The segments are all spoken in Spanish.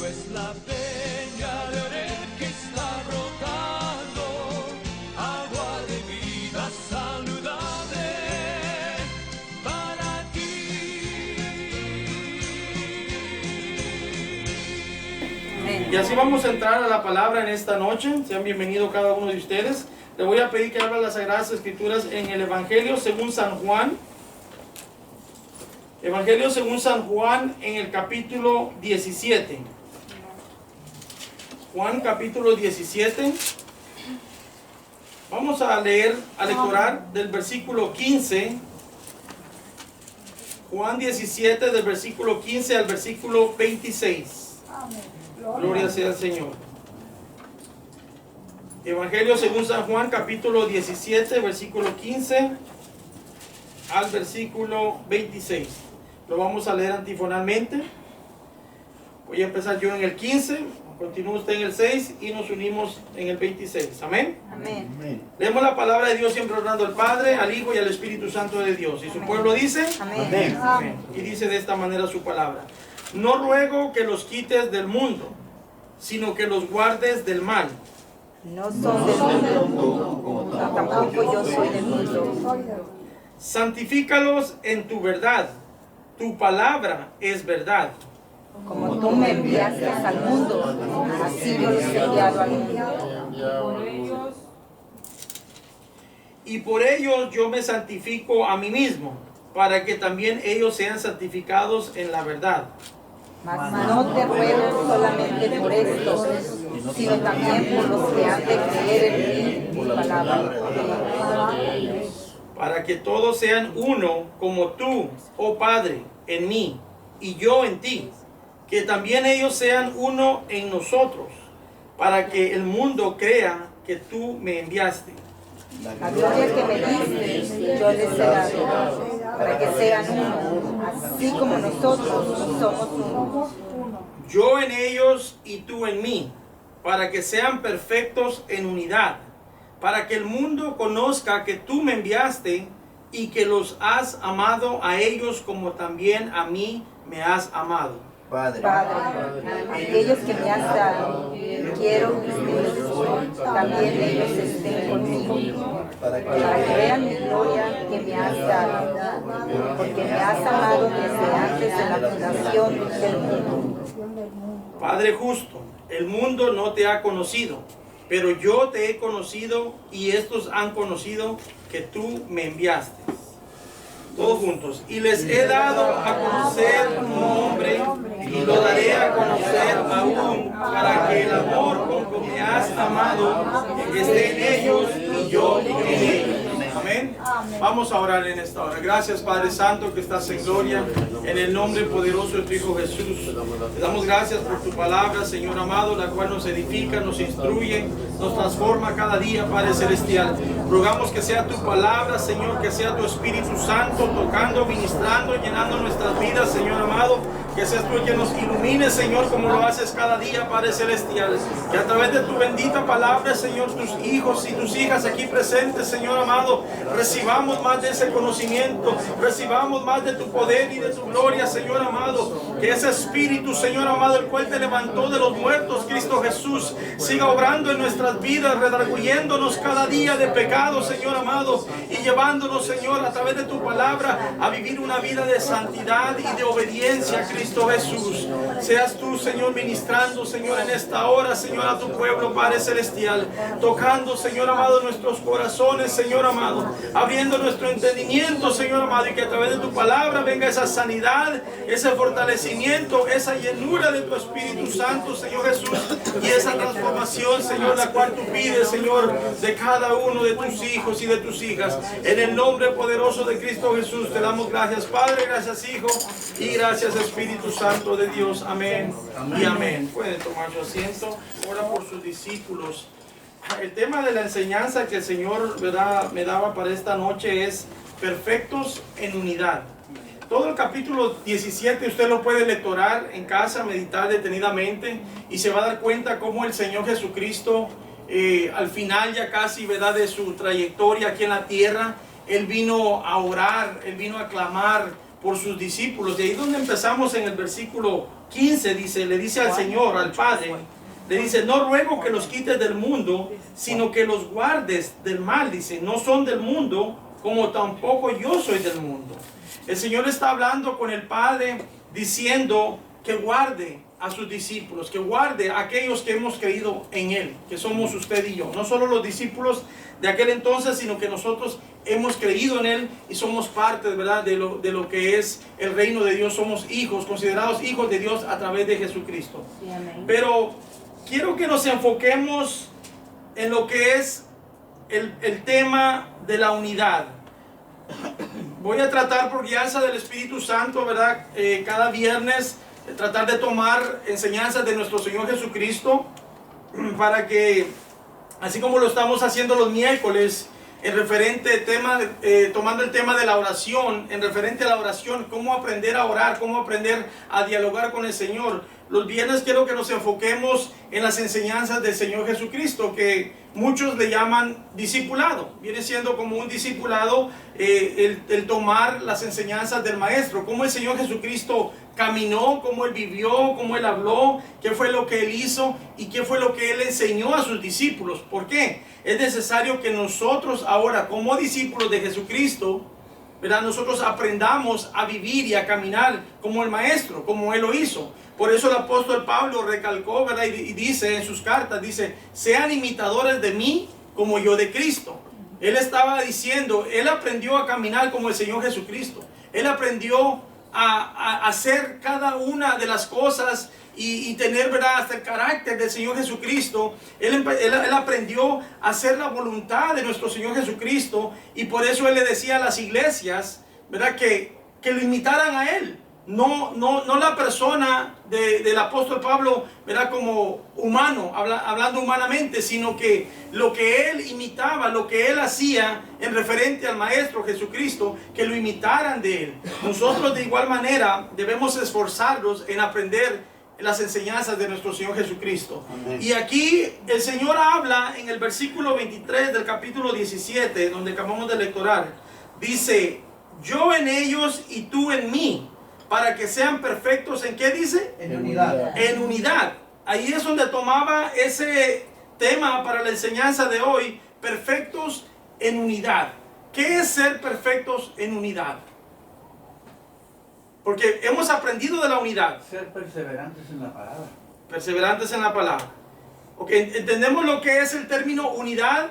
es la peña de Oreb que está brotando, agua de vida saludable para ti. Y así vamos a entrar a la palabra en esta noche. Sean bienvenidos cada uno de ustedes. Le voy a pedir que abra las Sagradas Escrituras en el Evangelio según San Juan. Evangelio según San Juan en el capítulo 17. Juan capítulo 17. Vamos a leer, a lectorar del versículo 15. Juan 17 del versículo 15 al versículo 26. Gloria sea al Señor. Evangelio según San Juan capítulo 17 versículo 15 al versículo 26. Lo vamos a leer antifonalmente. Voy a empezar yo en el 15, continúa usted en el 6 y nos unimos en el 26. Amén. Amén. Leemos la palabra de Dios siempre honrando al Padre, al Hijo y al Espíritu Santo de Dios. Y su pueblo dice, Amén. amén. Y dice de esta manera su palabra: no ruego que los quites del mundo, sino que los guardes del mal. No son del mundo, tampoco yo soy del mundo. Santifícalos en tu verdad. Tu palabra es verdad. Como tú me enviaste al mundo, así yo los he enviado al mundo. Y por ellos yo me santifico a mí mismo, para que también ellos sean santificados en la verdad. Mas no te ruego solamente por esto, sino también por los que han de creer en mi palabra. Para que todos sean uno, como tú, oh Padre, en mí, y yo en ti. Que también ellos sean uno en nosotros, para que el mundo crea que tú me enviaste. La gloria que me diste, yo les he dado, para que sean uno, así como nosotros somos uno. Yo en ellos y tú en mí, para que sean perfectos en unidad, para que el mundo conozca que tú me enviaste y que los has amado a ellos como también a mí me has amado. Padre, aquellos que me has dado, quiero que también ellos estén conmigo, para que vean mi gloria que me has dado, porque me has amado desde antes de la fundación del mundo. Padre justo, el mundo no te ha conocido, pero yo te he conocido y estos han conocido que tú me enviaste. Todos juntos. Y les he dado a conocer tu nombre y lo daré a conocer aún, para que el amor con que me has amado esté en ellos y yo en ellos. Amén. Vamos a orar en esta hora. Gracias, Padre Santo, que estás en gloria, en el nombre poderoso de tu Hijo Jesús. Te damos gracias por tu palabra, Señor amado, la cual nos edifica, nos instruye, nos transforma cada día, Padre Celestial. Rogamos que sea tu palabra, Señor, que sea tu Espíritu Santo tocando, ministrando, llenando nuestras vidas, Señor amado. Que seas tú el que nos ilumine, Señor, como lo haces cada día, Padre Celestial. Que a través de tu bendita palabra, Señor, tus hijos y tus hijas aquí presentes, Señor amado, recibamos más de ese conocimiento, recibamos más de tu poder y de tu gloria, Señor amado. Que ese Espíritu, Señor amado, el cual te levantó de los muertos, Cristo Jesús, siga obrando en nuestras vidas, redarguyéndonos cada día de pecado, Señor amado, y llevándonos, Señor, a través de tu palabra, a vivir una vida de santidad y de obediencia, Cristo Jesús. Seas tú, Señor, ministrando, Señor, en esta hora, Señor, a tu pueblo, Padre Celestial, tocando, Señor amado, nuestros corazones, Señor amado, abriendo nuestro entendimiento, Señor amado, y que a través de tu palabra venga esa sanidad, ese fortalecimiento, esa llenura de tu Espíritu Santo, Señor Jesús, y esa transformación, Señor, la cual tú pides, Señor, de cada uno de tus hijos y de tus hijas. En el nombre poderoso de Cristo Jesús te damos gracias, Padre, gracias, Hijo, y gracias, Espíritu Santo de Dios. Amén y amén. Pueden tomar su asiento. Ora por sus discípulos. El tema de la enseñanza que el Señor, ¿verdad?, me daba para esta noche es perfectos en unidad. Todo el capítulo 17 usted lo puede lectorar en casa, meditar detenidamente, y se va a dar cuenta cómo el Señor Jesucristo, al final ya casi, ¿verdad?, de su trayectoria aquí en la tierra, Él vino a orar, Él vino a clamar por sus discípulos. De ahí donde empezamos en el versículo 15 dice, le dice al Señor, al Padre, le dice, no ruego que los quites del mundo, sino que los guardes del mal. Dice, no son del mundo, como tampoco yo soy del mundo. El Señor está hablando con el Padre, diciendo que guarde a sus discípulos, que guarde a aquellos que hemos creído en Él, que somos usted y yo. No solo los discípulos de aquel entonces, sino que nosotros hemos creído en Él y somos parte, ¿verdad?, de lo que es el reino de Dios. Somos hijos, considerados hijos de Dios a través de Jesucristo. Sí, amén. Pero quiero que nos enfoquemos en lo que es el tema de la unidad. Voy a tratar por guianza del Espíritu Santo, ¿verdad? Cada viernes tratar de tomar enseñanzas de nuestro Señor Jesucristo para que, así como lo estamos haciendo los miércoles, en referente tema, tomando el tema de la oración, en referente a la oración, cómo aprender a orar, cómo aprender a dialogar con el Señor. Los viernes quiero que nos enfoquemos en las enseñanzas del Señor Jesucristo, que muchos le llaman discipulado. Viene siendo como un discipulado el tomar las enseñanzas del Maestro, cómo el Señor Jesucristo caminó, cómo Él vivió, cómo Él habló, qué fue lo que Él hizo y qué fue lo que Él enseñó a sus discípulos. ¿Por qué? Es necesario que nosotros ahora, como discípulos de Jesucristo, ¿verdad?, nosotros aprendamos a vivir y a caminar como el Maestro, como Él lo hizo. Por eso el apóstol Pablo recalcó, ¿verdad?, y dice en sus cartas, dice, sean imitadores de mí como yo de Cristo. Él estaba diciendo, él aprendió a caminar como el Señor Jesucristo. Él aprendió a hacer cada una de las cosas y tener, ¿verdad?, hasta el carácter del Señor Jesucristo. Él aprendió a hacer la voluntad de nuestro Señor Jesucristo, y por eso Él le decía a las iglesias, ¿verdad?, que lo imitaran a Él. No la persona del apóstol Pablo, ¿verdad?, como humano, hablando humanamente, sino que lo que él imitaba, lo que él hacía en referente al Maestro Jesucristo, que lo imitaran de él. Nosotros de igual manera debemos esforzarnos en aprender las enseñanzas de nuestro Señor Jesucristo. Amén. Y aquí el Señor habla en el versículo 23 del capítulo 17, donde acabamos de lectorar. Dice, yo en ellos y tú en mí, para que sean perfectos. ¿En qué dice? En unidad. En unidad. Ahí es donde tomaba ese tema para la enseñanza de hoy, perfectos en unidad. ¿Qué es ser perfectos en unidad? Porque hemos aprendido de la unidad. Ser perseverantes en la palabra. Perseverantes en la palabra. Ok, entendemos lo que es el término unidad.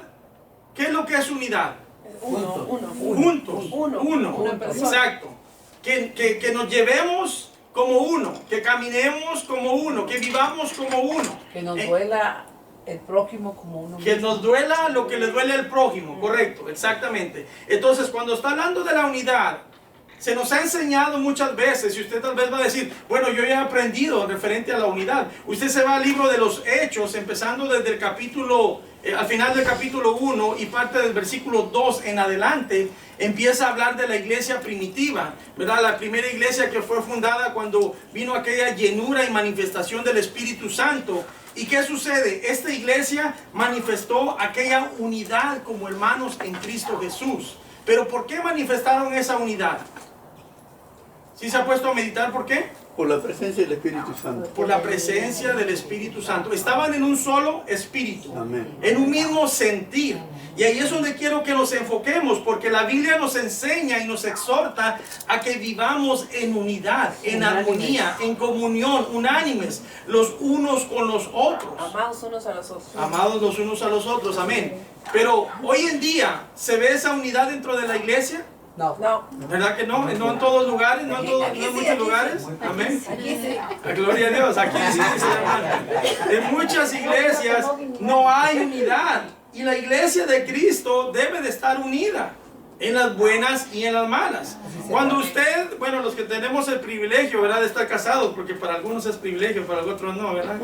¿Qué es lo que es unidad? Juntos. Uno. Exacto. Que nos llevemos como uno, que caminemos como uno, que vivamos como uno. Que nos duela el prójimo como uno mismo. Que nos duela lo que le duele al prójimo, correcto, exactamente. Entonces, cuando está hablando de la unidad, se nos ha enseñado muchas veces, y usted tal vez va a decir, bueno, yo ya he aprendido referente a la unidad. Usted se va al libro de los Hechos, empezando desde el capítulo, al final del capítulo 1 y parte del versículo 2 en adelante, empieza a hablar de la iglesia primitiva, ¿verdad? La primera iglesia que fue fundada cuando vino aquella llenura y manifestación del Espíritu Santo. ¿Y qué sucede? Esta iglesia manifestó aquella unidad como hermanos en Cristo Jesús. Pero ¿por qué manifestaron esa unidad? ¿Sí se ha puesto a meditar por qué? Por la presencia del Espíritu Santo. Por la presencia del Espíritu Santo. Estaban en un solo espíritu. Amén. En un mismo sentir. Y ahí es donde quiero que nos enfoquemos, porque la Biblia nos enseña y nos exhorta a que vivamos en unidad, en armonía, en comunión, unánimes, los unos con los otros. Amados unos a los otros. Amados los unos a los otros, amén. Pero hoy en día, ¿se ve esa unidad dentro de la iglesia? No. ¿Verdad que no? No en todos lugares, no en muchos lugares. Amén. Gloria a Dios, aquí sí, hermano. En muchas iglesias no hay unidad. Y la iglesia de Cristo debe de estar unida en las buenas y en las malas. Cuando usted, bueno, los que tenemos el privilegio, ¿verdad?, de estar casados, porque para algunos es privilegio, para otros no, ¿verdad?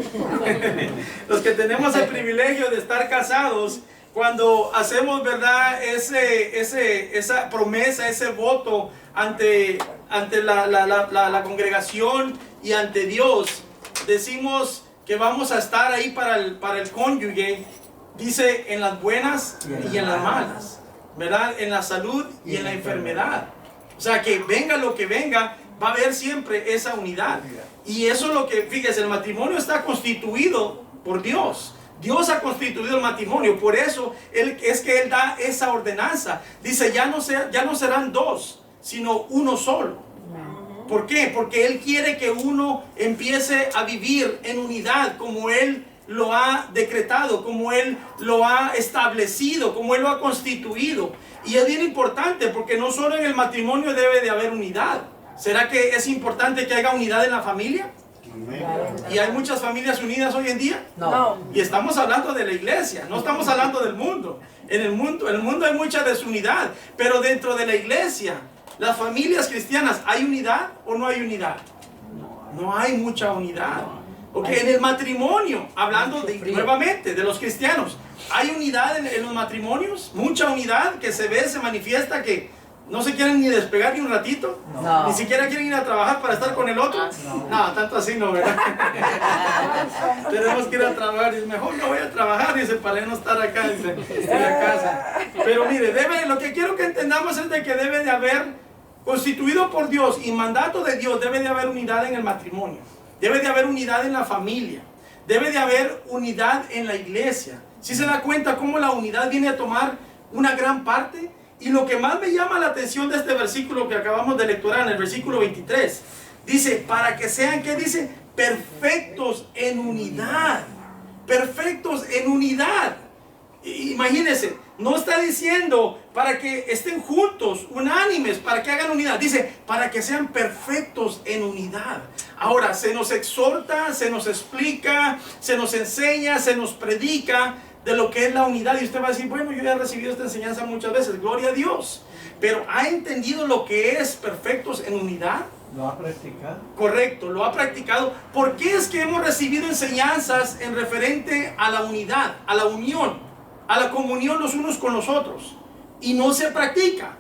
Los que tenemos el privilegio de estar casados, cuando hacemos, ¿verdad?, esa promesa, ese voto ante la congregación y ante Dios, decimos que vamos a estar ahí para el cónyuge, dice, en las buenas y en las malas, ¿verdad?, en la salud y en la enfermedad. O sea, que venga lo que venga, va a haber siempre esa unidad. Y eso es lo que, fíjese, el matrimonio está constituido por Dios. Dios ha constituido el matrimonio, por eso es que Él da esa ordenanza. Dice, ya no serán dos, sino uno solo. ¿Por qué? Porque Él quiere que uno empiece a vivir en unidad como Él lo ha decretado, como Él lo ha establecido, como Él lo ha constituido. Y es bien importante porque no solo en el matrimonio debe de haber unidad. ¿Será que es importante que haya unidad en la familia? ¿Y hay muchas familias unidas hoy en día? No. Y estamos hablando de la iglesia, no estamos hablando del mundo. En el mundo hay mucha desunidad, pero dentro de la iglesia, las familias cristianas, ¿hay unidad o no hay unidad? No hay mucha unidad. Okay, en el matrimonio, hablando nuevamente de los cristianos, ¿hay unidad en los matrimonios? Mucha unidad que se ve, se manifiesta, que no se quieren ni despegar ni un ratito. No. Ni siquiera quieren ir a trabajar para estar con el otro. No, tanto así no, ¿verdad? Tenemos que ir a trabajar. Dice, mejor no voy a trabajar, dice, para no estar acá, dice, estoy a casa. Pero mire, lo que quiero que entendamos es de que debe de haber, constituido por Dios y mandato de Dios, debe de haber unidad en el matrimonio. Debe de haber unidad en la familia. Debe de haber unidad en la iglesia. ¿Sí se da cuenta cómo la unidad viene a tomar una gran parte? Y lo que más me llama la atención de este versículo que acabamos de lecturar, en el versículo 23, dice, para que sean, ¿qué dice? Perfectos en unidad. Perfectos en unidad. Imagínense, no está diciendo para que estén juntos, unánimes, para que hagan unidad. Dice, para que sean perfectos en unidad. Ahora, se nos exhorta, se nos explica, se nos enseña, se nos predica de lo que es la unidad. Y usted va a decir, bueno, yo ya he recibido esta enseñanza muchas veces, gloria a Dios. Pero ¿ha entendido lo que es perfectos en unidad? ¿Lo ha practicado? Correcto, lo ha practicado. ¿Por qué es que hemos recibido enseñanzas en referente a la unidad, a la unión, a la comunión los unos con los otros, y no se practica?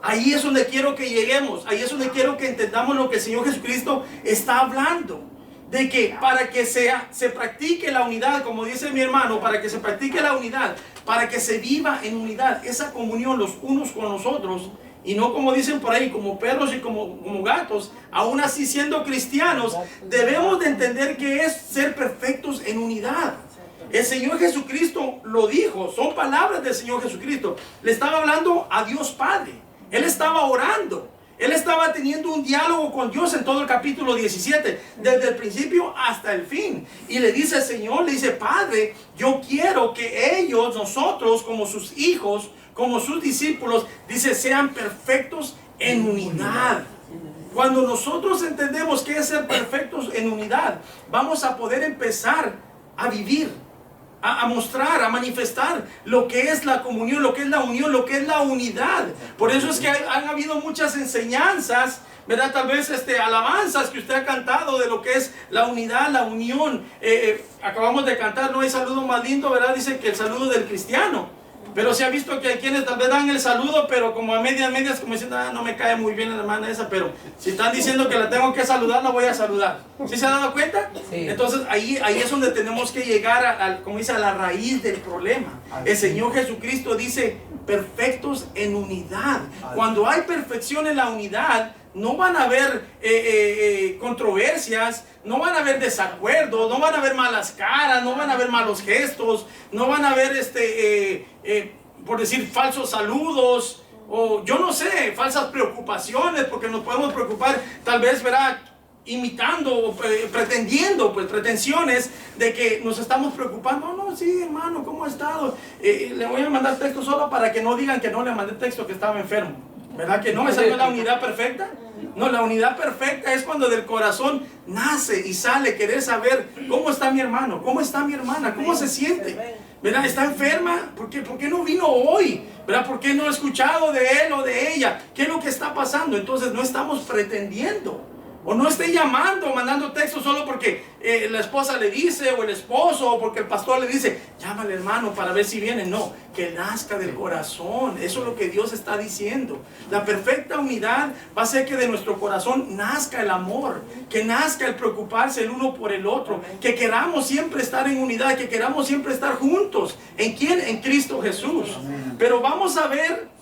Ahí es donde quiero que lleguemos, ahí es donde quiero que entendamos lo que el Señor Jesucristo está hablando. De que para que se practique la unidad, como dice mi hermano, para que se practique la unidad, para que se viva en unidad, esa comunión los unos con los otros, y no como dicen por ahí, como perros y como gatos, aún así siendo cristianos, debemos de entender que es ser perfectos en unidad. El Señor Jesucristo lo dijo, son palabras del Señor Jesucristo. Le estaba hablando a Dios Padre, Él estaba orando. Él estaba teniendo un diálogo con Dios en todo el capítulo 17, desde el principio hasta el fin. Y le dice al Señor, le dice, Padre, yo quiero que ellos, nosotros, como sus hijos, como sus discípulos, dice, sean perfectos en unidad. Cuando nosotros entendemos qué es ser perfectos en unidad, vamos a poder empezar a vivir, a mostrar, a manifestar lo que es la comunión, lo que es la unión, lo que es la unidad. Por eso es que han habido muchas enseñanzas, ¿verdad? Tal vez alabanzas que usted ha cantado de lo que es la unidad, la unión. Acabamos de cantar, no hay saludo más lindo, ¿verdad? Dice que el saludo del cristiano. Pero se ha visto que hay quienes tal vez dan el saludo, pero como a medias, como diciendo, no me cae muy bien la hermana esa, pero si están diciendo que la tengo que saludar, la voy a saludar. ¿Sí se han dado cuenta? Sí. Entonces ahí es donde tenemos que llegar, como dice, a la raíz del problema. El Señor Jesucristo dice, perfectos en unidad. Cuando hay perfección en la unidad, no van a haber controversias, no van a haber desacuerdos, no van a haber malas caras, no van a haber malos gestos, no van a haber, por decir, falsos saludos, o yo no sé, falsas preocupaciones, porque nos podemos preocupar, tal vez, ¿verdad?, imitando, pretendiendo, pues pretensiones de que nos estamos preocupando. No, sí, hermano, ¿cómo ha estado? Le voy a mandar texto solo para que no digan que no le mandé texto, que estaba enfermo. ¿Verdad que no? ¿Esa no es la unidad perfecta? No, la unidad perfecta es cuando del corazón nace y sale querer saber cómo está mi hermano, cómo está mi hermana, cómo se siente. ¿Verdad? ¿Está enferma? ¿Por qué no vino hoy? ¿Verdad? ¿Por qué no he escuchado de él o de ella? ¿Qué es lo que está pasando? Entonces no estamos pretendiendo. O no esté llamando, mandando textos solo porque la esposa le dice, o el esposo, o porque el pastor le dice, llámale hermano para ver si viene. No, que nazca del corazón. Eso es lo que Dios está diciendo. La perfecta unidad va a ser que de nuestro corazón nazca el amor, que nazca el preocuparse el uno por el otro, que queramos siempre estar en unidad, que queramos siempre estar juntos. ¿En quién? En Cristo Jesús. Pero vamos a ver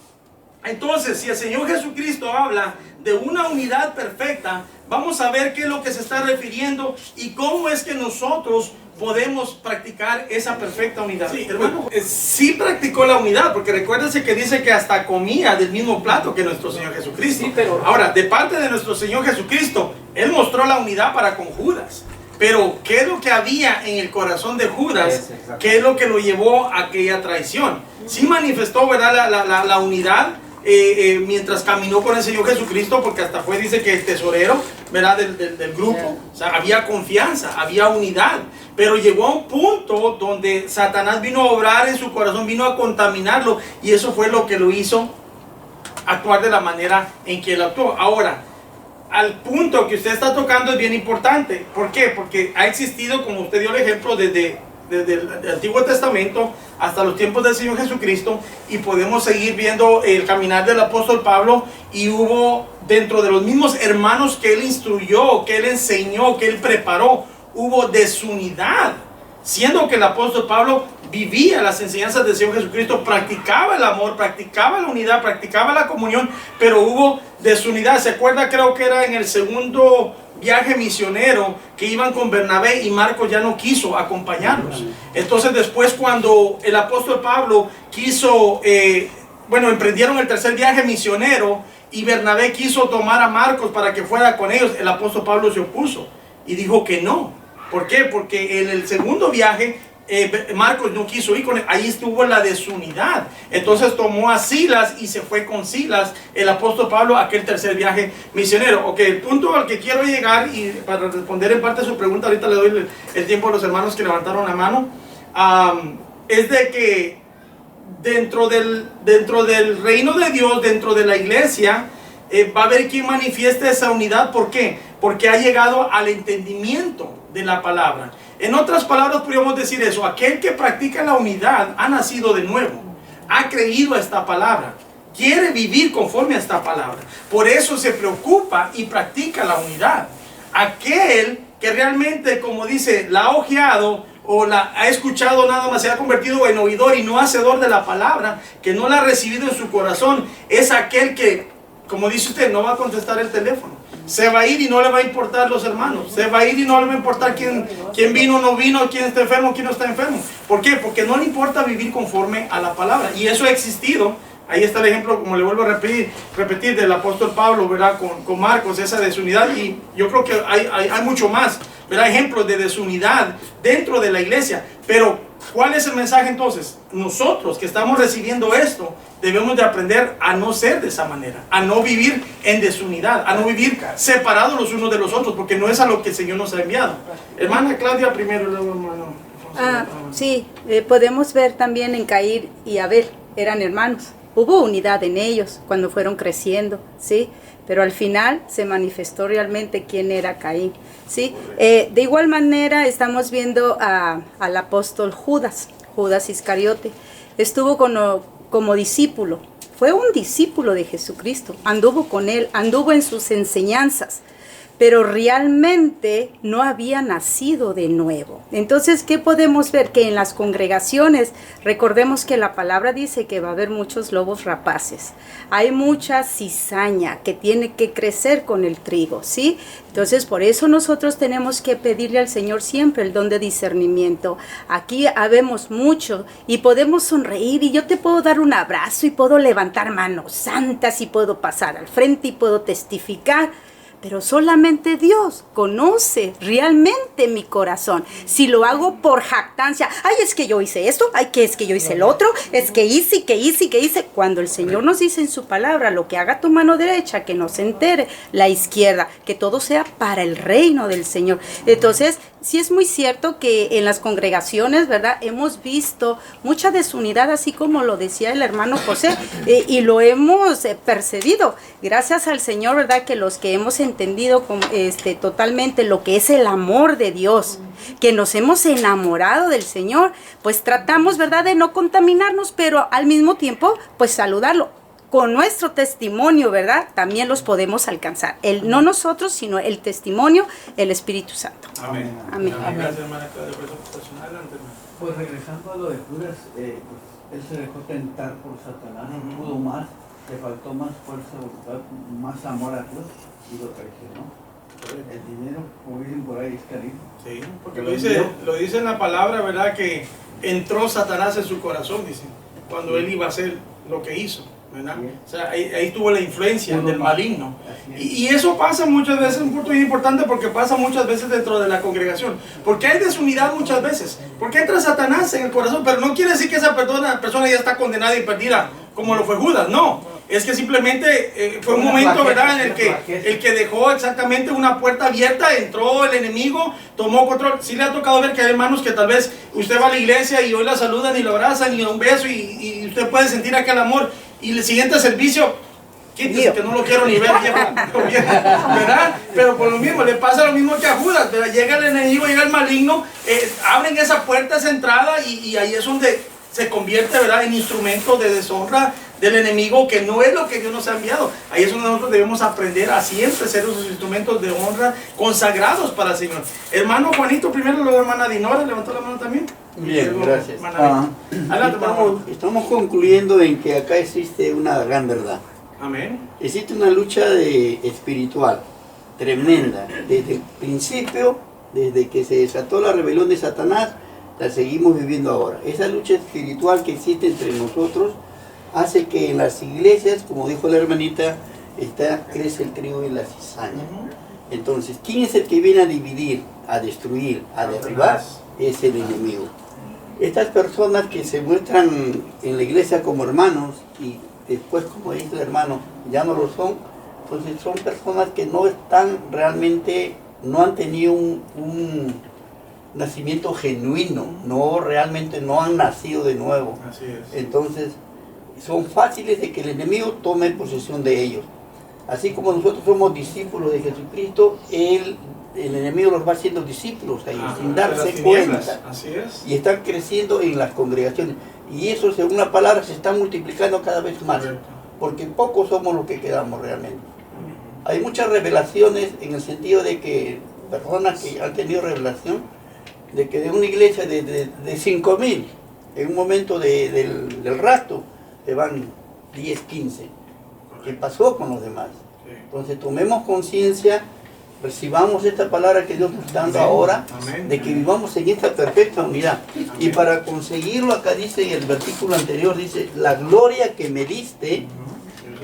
Entonces, si el Señor Jesucristo habla de una unidad perfecta, vamos a ver qué es lo que se está refiriendo y cómo es que nosotros podemos practicar esa perfecta unidad. Sí, hermano, sí practicó la unidad, porque recuérdense que dice que hasta comía del mismo plato que nuestro Señor Jesucristo. Sí, pero ahora, de parte de nuestro Señor Jesucristo, Él mostró la unidad para con Judas. Pero, ¿qué es lo que había en el corazón de Judas? ¿Qué es lo que lo llevó a aquella traición? Sí manifestó, ¿verdad?, la unidad mientras caminó con el Señor Jesucristo, porque hasta fue, dice que el tesorero, ¿verdad?, del grupo. O sea, había confianza, había unidad. Pero llegó a un punto donde Satanás vino a obrar en su corazón, vino a contaminarlo, y eso fue lo que lo hizo actuar de la manera en que él actuó. Ahora, al punto que usted está tocando es bien importante. ¿Por qué? Porque ha existido, como usted dio el ejemplo, desde el Antiguo Testamento hasta los tiempos del Señor Jesucristo, y podemos seguir viendo el caminar del apóstol Pablo, y hubo dentro de los mismos hermanos que él instruyó, que él enseñó, que él preparó, hubo desunidad, siendo que el apóstol Pablo vivía las enseñanzas del Señor Jesucristo, practicaba el amor, practicaba la unidad, practicaba la comunión, pero hubo desunidad. ¿Se acuerda? Creo que era en el segundo viaje misionero que iban con Bernabé, y Marcos ya no quiso acompañarlos. Entonces después, cuando el apóstol Pablo quiso, emprendieron el tercer viaje misionero, y Bernabé quiso tomar a Marcos para que fuera con ellos, el apóstol Pablo se opuso y dijo que no. ¿Por qué? Porque en el segundo viaje Marcos no quiso ir con él. Ahí estuvo la desunidad. Entonces tomó a Silas y se fue con Silas el apóstol Pablo a aquel tercer viaje misionero. Ok, el punto al que quiero llegar, y para responder en parte a su pregunta, ahorita le doy el tiempo a los hermanos que levantaron la mano, es de que dentro del reino de Dios, dentro de la iglesia, va a haber quien manifieste esa unidad. ¿Por qué? Porque ha llegado al entendimiento de la palabra. En otras palabras, podríamos decir eso: aquel que practica la unidad ha nacido de nuevo, ha creído a esta palabra, quiere vivir conforme a esta palabra, por eso se preocupa y practica la unidad. Aquel que realmente, como dice, la ha ojeado o la ha escuchado nada más, se ha convertido en oidor y no hacedor de la palabra, que no la ha recibido en su corazón, es aquel que, como dice usted, no va a contestar el teléfono. Se va a ir y no le va a importar los hermanos. Se va a ir y no le va a importar quién vino o no vino, quién está enfermo, quién no está enfermo. ¿Por qué? Porque no le importa vivir conforme a la palabra. Y eso ha existido. Ahí está el ejemplo, como le vuelvo a repetir del apóstol Pablo, ¿verdad? Con Marcos, esa desunidad. Y yo creo que hay mucho más, ¿verdad? Ejemplos de desunidad dentro de la iglesia. Pero, ¿cuál es el mensaje entonces? Nosotros que estamos recibiendo esto, debemos de aprender a no ser de esa manera, a no vivir en desunidad, a no vivir separados los unos de los otros, porque no es a lo que el Señor nos ha enviado. Hermana Claudia primero, luego hermano. Sí, podemos ver también en Caín y Abel, eran hermanos. Hubo unidad en ellos cuando fueron creciendo, ¿sí? Pero al final se manifestó realmente quién era Caín, ¿sí? De igual manera estamos viendo al apóstol Judas Iscariote. Estuvo como discípulo, fue un discípulo de Jesucristo, anduvo con él, anduvo en sus enseñanzas, pero realmente no había nacido de nuevo. Entonces, ¿qué podemos ver? Que en las congregaciones, recordemos que la palabra dice que va a haber muchos lobos rapaces. Hay mucha cizaña que tiene que crecer con el trigo, ¿sí? Entonces, por eso nosotros tenemos que pedirle al Señor siempre el don de discernimiento. Aquí habemos mucho y podemos sonreír y yo te puedo dar un abrazo y puedo levantar manos santas y puedo pasar al frente y puedo testificar. Pero solamente Dios conoce realmente mi corazón. Si lo hago por jactancia, ay, es que yo hice esto, ay, que es que yo hice el otro, es que hice. Cuando el Señor nos dice en su palabra, lo que haga tu mano derecha, que no se entere la izquierda, que todo sea para el reino del Señor. Entonces, sí es muy cierto que en las congregaciones, ¿verdad?, hemos visto mucha desunidad, así como lo decía el hermano José, y lo hemos percibido. Gracias al Señor, ¿verdad?, que los que hemos entendido totalmente lo que es el amor de Dios, que nos hemos enamorado del Señor, pues tratamos, ¿verdad?, de no contaminarnos, pero al mismo tiempo, pues saludarlo. Con nuestro testimonio, ¿verdad?, también los podemos alcanzar. No nosotros, sino el testimonio, el Espíritu Santo. Amén. Amén. Gracias, hermana Claudia, por esa aportación. Adelante, hermano. Pues regresando a lo de Judas, pues él se dejó tentar por Satanás, no pudo más. le faltó más fuerza, más amor a Dios y lo traicionó. El dinero, como dicen por ahí, es cariño. Sí, porque lo dice en la palabra, ¿verdad? Que entró Satanás en su corazón, dice, cuando él iba a hacer lo que hizo, ¿verdad? O sea, ahí tuvo la influencia del maligno. Y eso pasa muchas veces, un punto muy importante, porque pasa muchas veces dentro de la congregación. Porque hay desunidad muchas veces. Porque entra Satanás en el corazón, pero no quiere decir que esa persona ya está condenada y perdida, como lo fue Judas, no. Es que simplemente fue un momento, ¿verdad?, en el que dejó exactamente una puerta abierta, entró el enemigo, tomó control. Sí le ha tocado ver que hay hermanos que tal vez usted va a la iglesia y hoy la saludan y la abrazan y un beso y usted puede sentir aquel amor. Y el siguiente servicio, quítese que no lo quiero ni ver, ¿verdad? Pero por lo mismo, le pasa lo mismo que a Judas, ¿verdad? Llega el enemigo, llega el maligno, abren esa puerta, esa entrada y ahí es donde se convierte, ¿verdad?, en instrumento de deshonra del enemigo, que no es lo que Dios nos ha enviado. Ahí es donde nosotros debemos aprender a siempre ser esos instrumentos de honra consagrados para el Señor. Hermano Juanito, primero, luego hermana Dinora, levantó la mano también. Bien, gracias. Adelante, estamos concluyendo en que acá existe una gran verdad. Amén. Existe una lucha espiritual tremenda. Desde el principio, desde que se desató la rebelión de Satanás, la seguimos viviendo ahora. Esa lucha espiritual que existe entre nosotros hace que en las iglesias, como dijo la hermanita, crece el trigo y la cizaña. Entonces, ¿quién es el que viene a dividir, a destruir, a derribar? Es el enemigo. Estas personas que se muestran en la iglesia como hermanos y después, como dice el hermano, ya no lo son, entonces son personas que no están realmente, no han tenido un nacimiento genuino, realmente no han nacido de nuevo. Así es. Entonces, son fáciles de que el enemigo tome posesión de ellos. Así como nosotros somos discípulos de Jesucristo, el enemigo los va haciendo discípulos a ellos, sin darse cuenta. Así es. Y están creciendo en las congregaciones. Y eso, según la palabra, se está multiplicando cada vez más. Correcto. Porque pocos somos los que quedamos realmente. Hay muchas revelaciones en el sentido de que personas que han tenido revelación, de que de una iglesia de 5,000, en un momento del rapto, se van 10, 15. ¿Qué pasó con los demás? Entonces tomemos conciencia, recibamos esta palabra que Dios nos está dando ahora, de que vivamos en esta perfecta unidad. Y para conseguirlo, acá dice en el versículo anterior, dice, la gloria que me diste,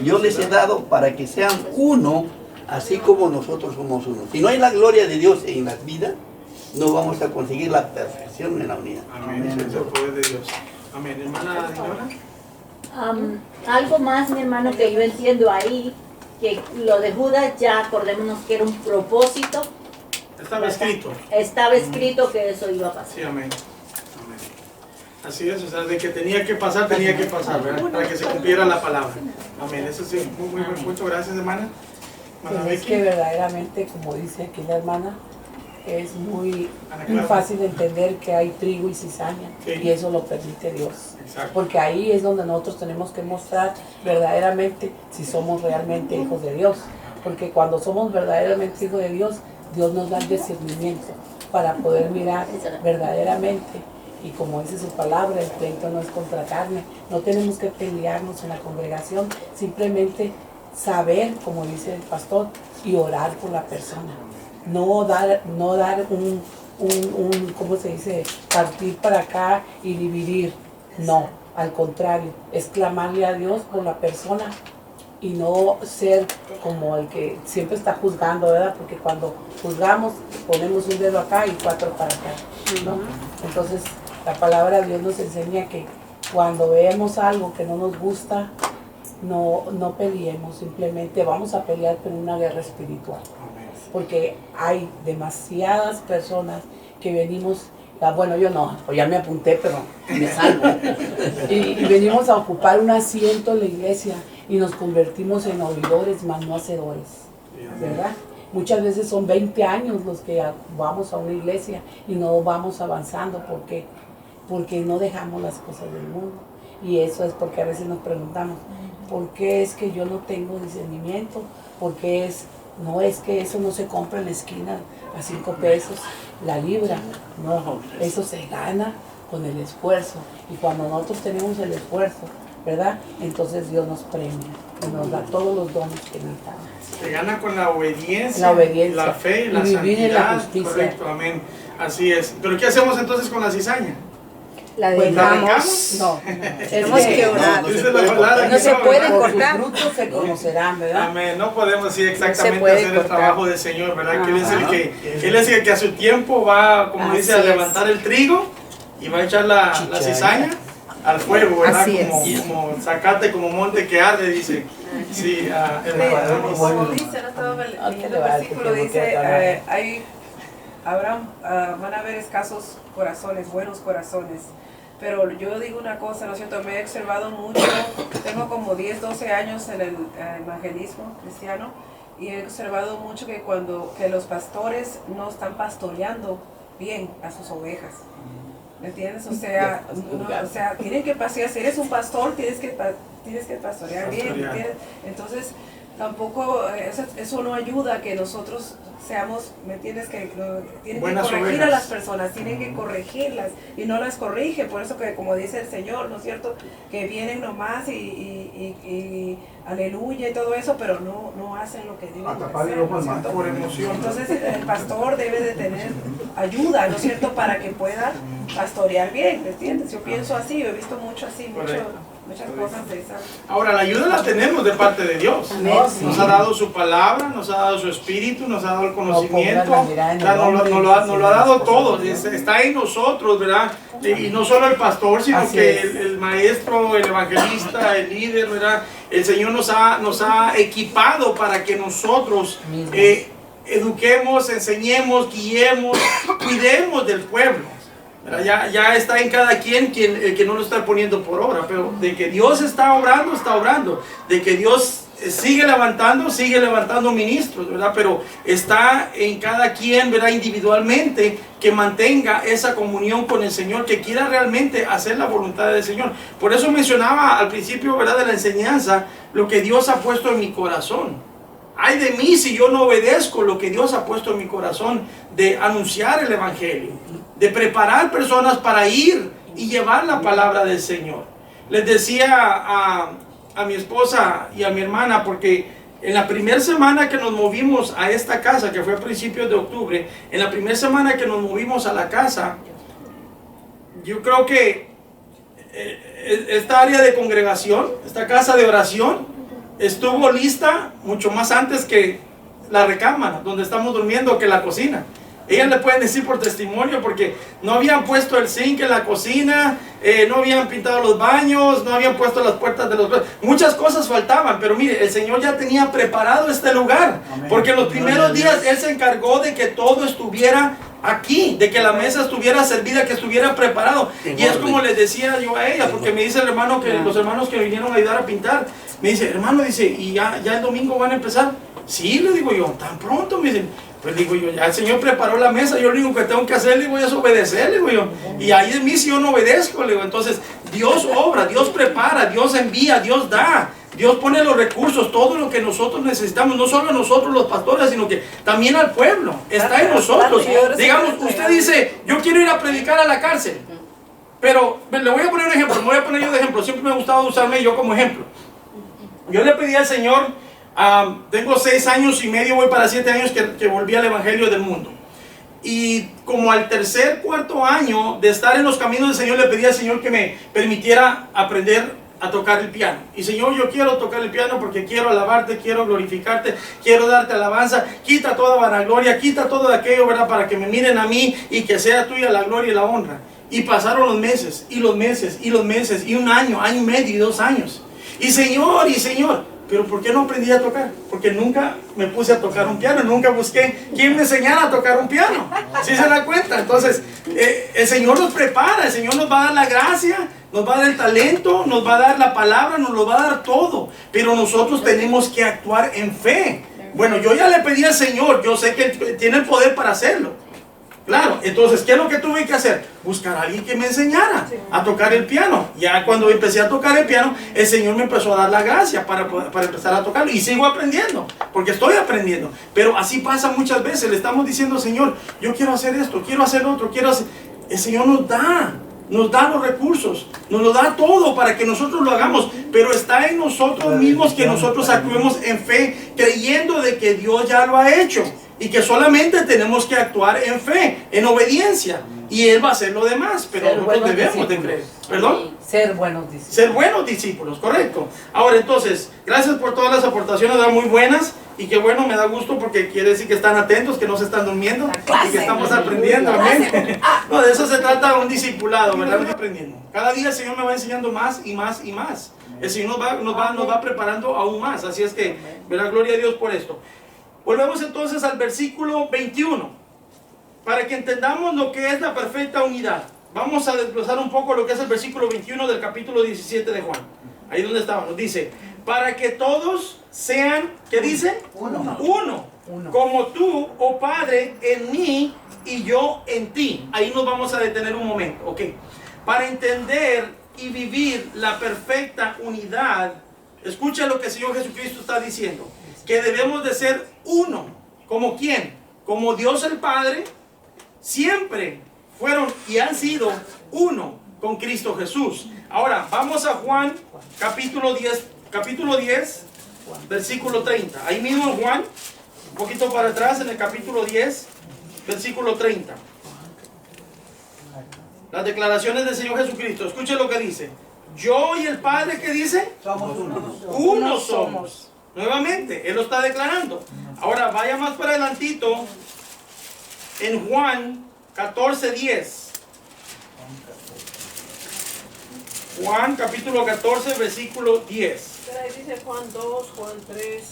yo les he dado para que sean uno, así como nosotros somos uno. Si no hay la gloria de Dios en las vidas, no vamos a conseguir la perfección en la unidad. Amén. Es el poder de Dios. Amén. Hermana Dinora. Algo más, mi hermano, que yo entiendo ahí, que lo de Judas ya acordémonos que era un propósito. Estaba escrito. Estaba escrito que eso iba a pasar. Sí, amén. Amén. Así es, o sea, de que tenía que pasar, ¿verdad? Para que se cumpliera la palabra. Amén. Eso sí, muy buen punto. Gracias, hermana. Pues es que verdaderamente, como dice aquí la hermana, es muy fácil entender que hay trigo y cizaña, y eso lo permite Dios. Exacto. Porque ahí es donde nosotros tenemos que mostrar verdaderamente si somos realmente hijos de Dios. Porque cuando somos verdaderamente hijos de Dios, Dios nos da el discernimiento para poder mirar verdaderamente. Y como dice su palabra, el pleito no es contra carne. No tenemos que pelearnos en la congregación, simplemente saber, como dice el pastor, y orar por la persona. No dar un ¿cómo se dice? Partir para acá y dividir. No, al contrario, es clamarle a Dios por la persona y no ser como el que siempre está juzgando, ¿verdad? Porque cuando juzgamos ponemos un dedo acá y 4 para acá, ¿no? Entonces la palabra de Dios nos enseña que cuando vemos algo que no nos gusta, no peleemos, simplemente vamos a pelear por una guerra espiritual. Porque hay demasiadas personas que venimos, bueno, yo no, pues ya me apunté, pero me salgo. Y venimos a ocupar un asiento en la iglesia y nos convertimos en oidores, más no hacedores, ¿verdad? Muchas veces son 20 años los que vamos a una iglesia y no vamos avanzando. ¿Por qué? Porque no dejamos las cosas del mundo. Y eso es porque a veces nos preguntamos, ¿por qué es que yo no tengo discernimiento? ¿Por qué no es que eso no se compra en la esquina a 5 pesos la libra? No, eso se gana con el esfuerzo. Y cuando nosotros tenemos el esfuerzo, ¿verdad? Entonces Dios nos premia y nos da todos los dones que necesitamos. Se gana con la obediencia, la fe y la vivir santidad. en la justicia. Correcto, amén. Así es. Pero ¿qué hacemos entonces con la cizaña? La Pues dejamos. No, Tenemos que orar. Dice la palabra No que se puede ¿verdad? por sus cortar. frutos se conocerán, ¿verdad? Amén. No podemos decir No exactamente se puede hacer el cortar. trabajo del Señor, ¿verdad? Que Él es el Ajá. que, Él es el que a su tiempo va, como dice, a Así es. levantar el trigo y va a echar la cizaña al fuego, ¿verdad? Así es. Como sacate como monte que arde, dice. Sí, hermano. Como dice, no estaba leyendo el versículo, dice, van a haber escasos corazones, buenos corazones. Pero yo digo una cosa, ¿no es cierto? Me he observado mucho, tengo como 10, 12 años en el evangelismo cristiano y he observado mucho que que los pastores no están pastoreando bien a sus ovejas. ¿Me entiendes? O sea, tienen que pastorear. Si eres un pastor, tienes que pastorear bien. ¿Me entiendes? Entonces, tampoco eso no ayuda a que nosotros seamos, ¿me entiendes? Que tienen Buenas que corregir ovejas. a las personas, tienen que corregirlas y no las corrige. Por eso que, como dice el Señor, ¿no es cierto? Que vienen nomás y aleluya y todo eso, pero no hacen lo que deben A taparle hacer, el ojo ¿no al es cierto? Por emoción. Entonces el pastor debe de tener ayuda, ¿no es cierto? Para que pueda pastorear bien, ¿me entiendes? Yo pienso así, yo he visto mucho así, muchas cosas de esas. Ahora, la ayuda la tenemos de parte de Dios. Amén. Nos ha dado su palabra, nos ha dado su espíritu, nos ha dado el conocimiento, pongas la mirada en el o sea, hombre, nos lo ha dado las todo, cosas. está en nosotros, ¿verdad? Y no solo el pastor, sino Así que es. el maestro, el evangelista, el líder, ¿verdad? El Señor nos ha equipado para que nosotros Mismos. eduquemos, enseñemos, guiemos, cuidemos del pueblo. Ya está en cada quien el que no lo está poniendo por obra, pero de que Dios está obrando, de que Dios sigue levantando ministros, ¿verdad? Pero está en cada quien, ¿verdad? Individualmente, que mantenga esa comunión con el Señor, que quiera realmente hacer la voluntad del Señor. Por eso mencionaba al principio, ¿verdad?, de la enseñanza, lo que Dios ha puesto en mi corazón. Ay de mí si yo no obedezco lo que Dios ha puesto en mi corazón de anunciar el Evangelio, de preparar personas para ir y llevar la palabra del Señor. Les decía a mi esposa y a mi hermana, porque en la primera semana que nos movimos a esta casa, que fue a principios de octubre, en la primera semana que nos movimos a la casa, yo creo que esta área de congregación, esta casa de oración, estuvo lista mucho más antes que la recámara donde estamos durmiendo, que la cocina. Ellas le pueden decir por testimonio, porque no habían puesto el zinc en la cocina, no habían pintado los baños, no habían puesto las puertas de los... Muchas cosas faltaban, pero mire, el Señor ya tenía preparado este lugar. Amén. Porque en los primeros días Él se encargó de que todo estuviera aquí, de que la mesa estuviera servida, que estuviera preparado. Y es como les decía yo a ella, porque me dice el hermano, que los hermanos que vinieron a ayudar a pintar, me dice, hermano, dice, ¿y ya el domingo van a empezar? Sí, le digo yo, tan pronto, me dicen. Pues digo yo, ya el Señor preparó la mesa, yo lo único que tengo que hacer, le digo, es obedecer, le digo yo. Y ahí en mí si yo no obedezco, le digo. Entonces, Dios obra, Dios prepara, Dios envía, Dios da, Dios pone los recursos, todo lo que nosotros necesitamos, no solo a nosotros los pastores, sino que también al pueblo, está en nosotros. Digamos, usted dice, yo quiero ir a predicar a la cárcel, pero le voy a poner un ejemplo, me voy a poner yo de ejemplo, siempre me ha gustado usarme yo como ejemplo. Yo le pedí al Señor, tengo 6 años y medio, voy para 7 años que volví al Evangelio del mundo. Y como al tercer, cuarto año de estar en los caminos del Señor, le pedí al Señor que me permitiera aprender a tocar el piano. Y Señor, yo quiero tocar el piano porque quiero alabarte, quiero glorificarte, quiero darte alabanza. Quita toda vanagloria, quita todo aquello, ¿verdad? Para que me miren a mí y que sea tuya la gloria y la honra. Y pasaron los meses, y los meses, y los meses, y 1 año, año y medio, y 2 años. Y Señor, pero ¿por qué no aprendí a tocar? Porque nunca me puse a tocar un piano, nunca busqué quién me enseñara a tocar un piano. ¿Sí se da cuenta? Entonces, el Señor nos prepara, el Señor nos va a dar la gracia, nos va a dar el talento, nos va a dar la palabra, nos lo va a dar todo. Pero nosotros tenemos que actuar en fe. Bueno, yo ya le pedí al Señor, yo sé que Él tiene el poder para hacerlo. Claro, entonces, ¿qué es lo que tuve que hacer? Buscar a alguien que me enseñara a tocar el piano. Ya cuando empecé a tocar el piano, el Señor me empezó a dar la gracia para empezar a tocarlo. Y sigo aprendiendo, porque estoy aprendiendo. Pero así pasa muchas veces. Le estamos diciendo, Señor, yo quiero hacer esto, quiero hacer lo otro, quiero hacer... El Señor nos da. nos da los recursos, nos lo da todo para que nosotros lo hagamos, pero está en nosotros mismos que nosotros actuemos en fe, creyendo de que Dios ya lo ha hecho y que solamente tenemos que actuar en fe, en obediencia, y Él va a hacer lo demás, pero Ser nosotros buenos debemos de discípulos. creer. ¿Perdón? Ser buenos discípulos. Ser buenos discípulos, correcto. Ahora entonces, gracias por todas las aportaciones, eran muy buenas. Y qué bueno, me da gusto porque quiere decir que están atentos, que no se están durmiendo y que estamos aprendiendo. Amén. No, de eso se trata un discipulado, ¿verdad? Estamos aprendiendo. Cada día el Señor me va enseñando más y más y más. El Señor nos va preparando aún más. Así es que, ¿verdad? Gloria a Dios por esto. Volvemos entonces al versículo 21. Para que entendamos lo que es la perfecta unidad. Vamos a desglosar un poco lo que es el versículo 21 del capítulo 17 de Juan. Ahí donde estábamos. Dice, para que todos sean, ¿qué dice? Uno. Como tú, oh Padre, en mí y yo en ti. Ahí nos vamos a detener un momento, ¿ok? Para entender y vivir la perfecta unidad, escucha lo que el Señor Jesucristo está diciendo. Que debemos de ser uno. ¿Como quién? Como Dios el Padre, siempre fueron y han sido uno con Cristo Jesús. Ahora, vamos a Juan, capítulo 10, versículo 30. Ahí mismo en Juan, un poquito para atrás, en el capítulo 10, versículo 30. Las declaraciones del Señor Jesucristo. Escuchen lo que dice. Yo y el Padre, ¿qué dice? Somos uno. Uno somos. Nuevamente, Él lo está declarando. Ahora, vaya más para adelantito, en Juan 14:10. Juan capítulo 14, versículo 10. Pero ahí dice Juan 2, Juan 3.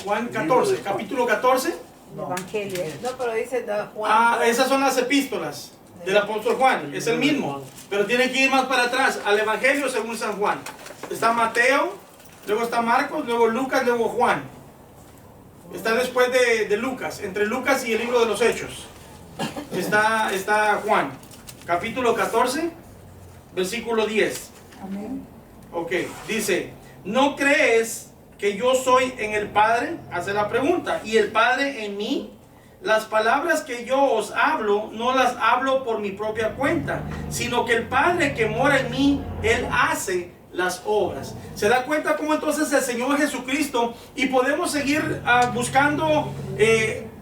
Juan 14, capítulo 14. Evangelio. No, pero dice Juan. Ah, esas son las epístolas del apóstol Juan, es el mismo. Pero tiene que ir más para atrás, al Evangelio según San Juan. Está Mateo, luego está Marcos, luego Lucas, luego Juan. Está después de Lucas, entre Lucas y el libro de los Hechos. Está Juan, capítulo 14, versículo 10. Amén. Ok, dice, ¿no crees que yo soy en el Padre? Hace la pregunta, ¿y el Padre en mí? Las palabras que yo os hablo, no las hablo por mi propia cuenta, sino que el Padre que mora en mí, Él hace las obras. ¿Se da cuenta cómo entonces el Señor Jesucristo, y podemos seguir buscando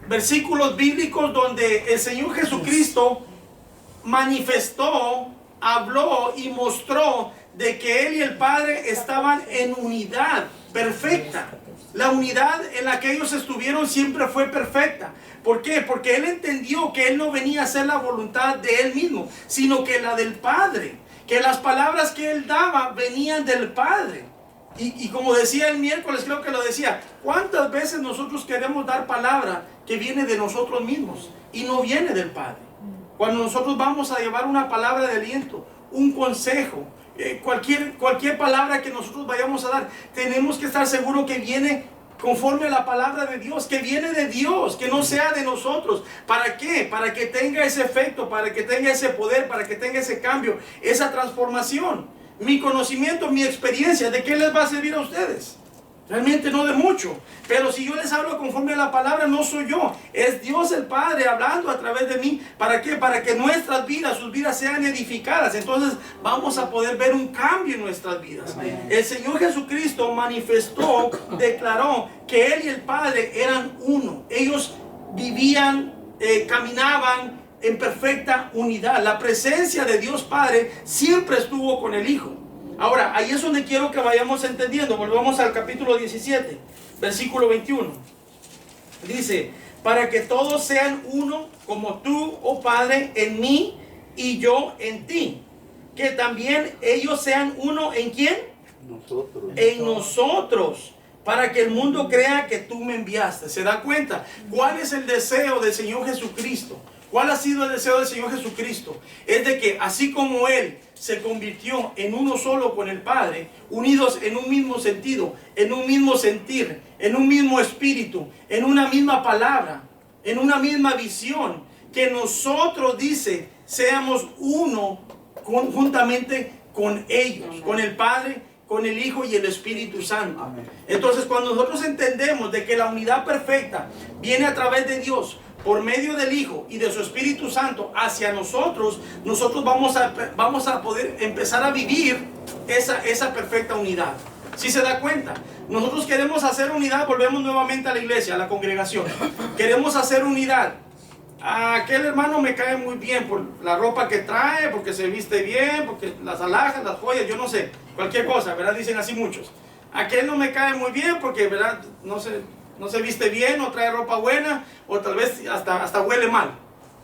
versículos bíblicos donde el Señor Jesucristo manifestó, habló y mostró de que Él y el Padre estaban en unidad perfecta? La unidad en la que ellos estuvieron siempre fue perfecta. ¿Por qué? Porque Él entendió que Él no venía a hacer la voluntad de Él mismo, sino que la del Padre. Que las palabras que Él daba venían del Padre. Y como decía el miércoles, creo que lo decía, ¿cuántas veces nosotros queremos dar palabra que viene de nosotros mismos y no viene del Padre? Cuando nosotros vamos a llevar una palabra de aliento, un consejo, cualquier palabra que nosotros vayamos a dar, tenemos que estar seguros que viene conforme a la palabra de Dios, que viene de Dios, que no sea de nosotros. ¿Para qué? Para que tenga ese efecto, para que tenga ese poder, para que tenga ese cambio, esa transformación. Mi conocimiento, mi experiencia, ¿de qué les va a servir a ustedes? Realmente no de mucho. Pero si yo les hablo conforme a la palabra, no soy yo. Es Dios el Padre hablando a través de mí. ¿Para qué? Para que nuestras vidas, sus vidas sean edificadas. Entonces vamos a poder ver un cambio en nuestras vidas. El Señor Jesucristo manifestó, declaró que Él y el Padre eran uno. Ellos vivían, caminaban en perfecta unidad. La presencia de Dios Padre siempre estuvo con el Hijo. Ahora, ahí es donde quiero que vayamos entendiendo. Volvamos al capítulo 17, versículo 21. Dice, para que todos sean uno, como tú, oh Padre, en mí y yo en ti. Que también ellos sean uno, ¿en quién? Nosotros. En nosotros. Para que el mundo crea que tú me enviaste. ¿Se da cuenta? ¿Cuál es el deseo del Señor Jesucristo? ¿Cuál ha sido el deseo del Señor Jesucristo? Es de que así como Él se convirtió en uno solo con el Padre, unidos en un mismo sentido, en un mismo sentir, en un mismo espíritu, en una misma palabra, en una misma visión, que nosotros, dice, seamos uno juntamente con ellos, con el Padre, con el Hijo y el Espíritu Santo. Entonces, cuando nosotros entendemos de que la unidad perfecta viene a través de Dios, por medio del Hijo y de su Espíritu Santo hacia nosotros, nosotros vamos a poder empezar a vivir esa perfecta unidad. ¿Sí se da cuenta? Nosotros queremos hacer unidad, volvemos nuevamente a la iglesia, a la congregación. Queremos hacer unidad. Aquel hermano me cae muy bien por la ropa que trae, porque se viste bien, porque las alhajas, las joyas, yo no sé, cualquier cosa, ¿verdad? Dicen así muchos. Aquel no me cae muy bien porque, ¿verdad? No se viste bien, o trae ropa buena, o tal vez hasta huele mal.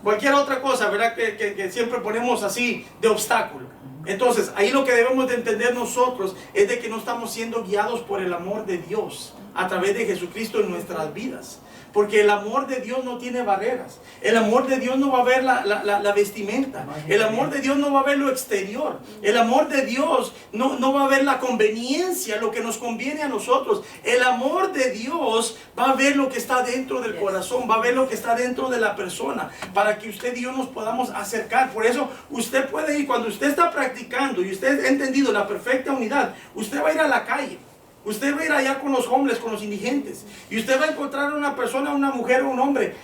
Cualquier otra cosa, ¿verdad? Que siempre ponemos así de obstáculo. Entonces, ahí lo que debemos de entender nosotros es de que no estamos siendo guiados por el amor de Dios a través de Jesucristo en nuestras vidas. Porque el amor de Dios no tiene barreras. El amor de Dios no va a ver la vestimenta. El amor de Dios no va a ver lo exterior. El amor de Dios no va a ver la conveniencia, lo que nos conviene a nosotros. El amor de Dios va a ver lo que está dentro del corazón, va a ver lo que está dentro de la persona, para que usted y yo nos podamos acercar. Por eso usted puede ir, cuando usted está practicando y usted ha entendido la perfecta unidad, usted va a ir a la calle. Usted va a ir allá con los hombres, con los indigentes, y usted va a encontrar a una persona, una mujer o un hombre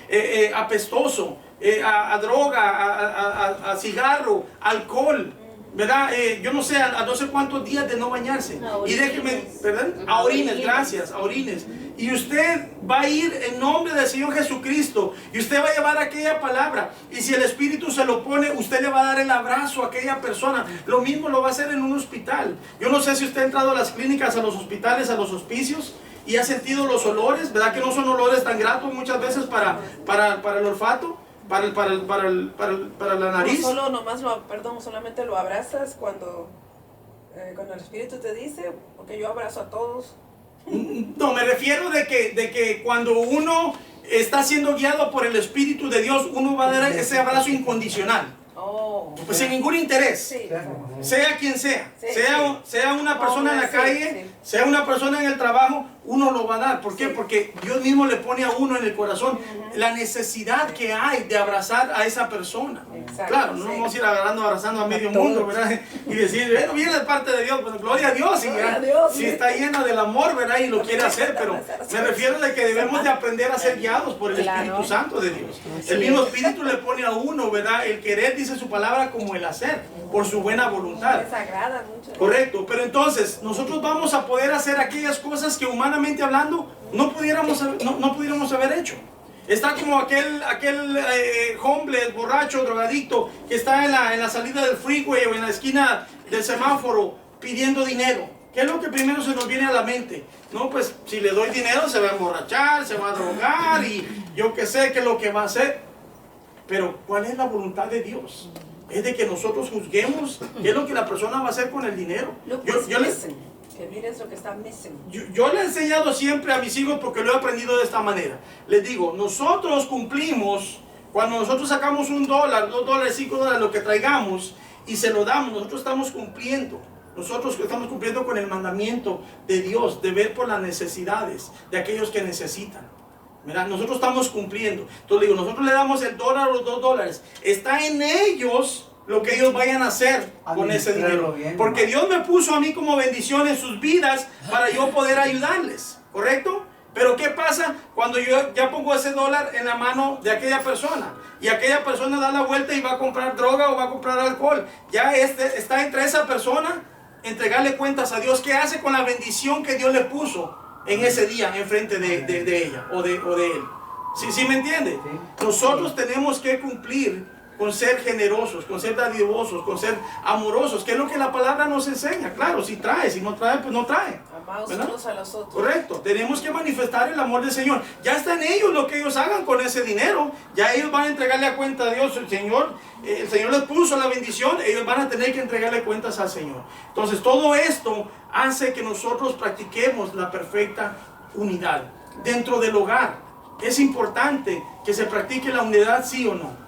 apestoso, a droga, a cigarro, alcohol, ¿verdad? Yo no sé, a no sé cuántos días de no bañarse. Y déjeme, ¿verdad? A orines, gracias, a orines. Y usted va a ir en nombre del Señor Jesucristo, y usted va a llevar aquella palabra, y si el Espíritu se lo pone, usted le va a dar el abrazo a aquella persona. Lo mismo lo va a hacer en un hospital. Yo no sé si usted ha entrado a las clínicas, a los hospitales, a los hospicios, y ha sentido los olores, ¿verdad? Que no son olores tan gratos muchas veces para el olfato, para la nariz. Solamente lo abrazas cuando el Espíritu te dice, porque yo abrazo a todos. No, me refiero de que cuando uno está siendo guiado por el Espíritu de Dios, uno va a dar ese abrazo incondicional. Pues sin ningún interés, Sí. sea quien sea, Sí, sea una persona en la calle, sea una persona en el trabajo, uno lo va a dar. ¿Por qué? Porque Dios mismo le pone a uno en el corazón la necesidad que hay de abrazar a esa persona. Exacto, Claro, no vamos a ir abrazando a medio mundo, ¿verdad? Y decir, bueno, viene de parte de Dios, bueno, gloria a Dios, si está lleno del amor, ¿verdad? Y lo quiere hacer, pero me refiero de que debemos de aprender a ser guiados por el Espíritu Santo de Dios. El mismo Espíritu le pone a uno, ¿verdad? El querer, dice su palabra, como el hacer, por su buena voluntad. Les agrada mucho. Correcto, pero entonces nosotros vamos a poder hacer aquellas cosas que humanamente hablando no pudiéramos haber hecho. Está como aquel homeless, borracho, drogadicto que está en la salida del freeway o en la esquina del semáforo pidiendo dinero. ¿Qué es lo que primero se nos viene a la mente? No, pues si le doy dinero se va a emborrachar, se va a drogar y yo qué sé qué es lo que va a hacer. Pero ¿cuál es la voluntad de Dios? Es de que nosotros juzguemos qué es lo que la persona va a hacer con el dinero. Que mires lo que está missing. Yo le he enseñado siempre a mis hijos, porque lo he aprendido de esta manera. Les digo, nosotros cumplimos, cuando nosotros sacamos $1, $2, $5, lo que traigamos, y se lo damos, nosotros estamos cumpliendo. Nosotros estamos cumpliendo con el mandamiento de Dios, de ver por las necesidades de aquellos que necesitan. Mira, nosotros estamos cumpliendo. Entonces digo, nosotros le damos el $1 o los $2. Está en ellos lo que ellos vayan a hacer con ese dinero. Porque Dios me puso a mí como bendición en sus vidas para yo poder ayudarles. ¿Correcto? Pero ¿qué pasa cuando yo ya pongo ese $1 en la mano de aquella persona? Y aquella persona da la vuelta y va a comprar droga o va a comprar alcohol. Ya está entre esa persona entregarle cuentas a Dios. ¿Qué hace con la bendición que Dios le puso en ese día enfrente de ella o de él? ¿Sí me entiende? Nosotros tenemos que cumplir con ser generosos, con ser dadivosos, con ser amorosos, que es lo que la palabra nos enseña. Claro, si trae, si no trae, pues no trae. Amados unos a los otros. Correcto, tenemos que manifestar el amor del Señor. Ya está en ellos lo que ellos hagan con ese dinero. Ya ellos van a entregarle a cuenta a Dios. El Señor les puso la bendición, ellos van a tener que entregarle cuentas al Señor. Entonces todo esto hace que nosotros practiquemos la perfecta unidad dentro del hogar. Es importante que se practique la unidad, sí o no.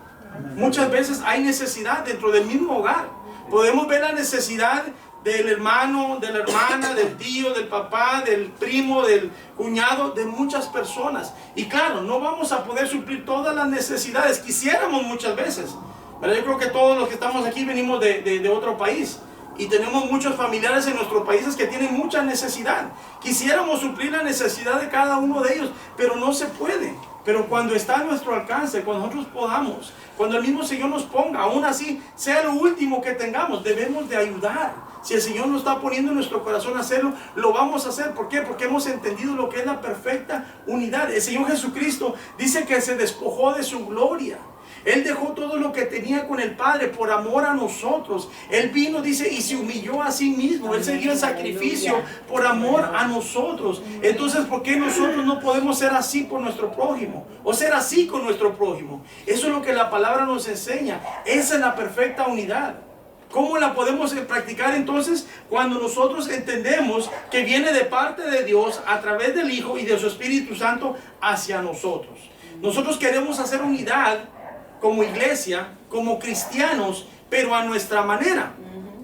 Muchas veces hay necesidad dentro del mismo hogar. Podemos ver la necesidad del hermano, de la hermana, del tío, del papá, del primo, del cuñado, de muchas personas. Y claro, no vamos a poder suplir todas las necesidades. Quisiéramos muchas veces. Pero yo creo que todos los que estamos aquí venimos de otro país. Y tenemos muchos familiares en nuestros países que tienen mucha necesidad. Quisiéramos suplir la necesidad de cada uno de ellos, pero no se puede. Pero cuando está a nuestro alcance, cuando nosotros podamos, cuando el mismo Señor nos ponga, aún así, sea lo último que tengamos, debemos de ayudar. Si el Señor nos está poniendo en nuestro corazón a hacerlo, lo vamos a hacer. ¿Por qué? Porque hemos entendido lo que es la perfecta unidad. El Señor Jesucristo dice que se despojó de su gloria. Él dejó todo lo que tenía con el Padre por amor a nosotros. Él vino, dice, y se humilló a sí mismo. Él se dio el sacrificio por amor a nosotros. Entonces, ¿por qué nosotros no podemos ser así por nuestro prójimo? O ser así con nuestro prójimo. Eso es lo que la palabra nos enseña. Esa es la perfecta unidad. ¿Cómo la podemos practicar entonces? Cuando nosotros entendemos que viene de parte de Dios a través del Hijo y de su Espíritu Santo hacia nosotros. Nosotros queremos hacer unidad como iglesia, como cristianos, pero a nuestra manera.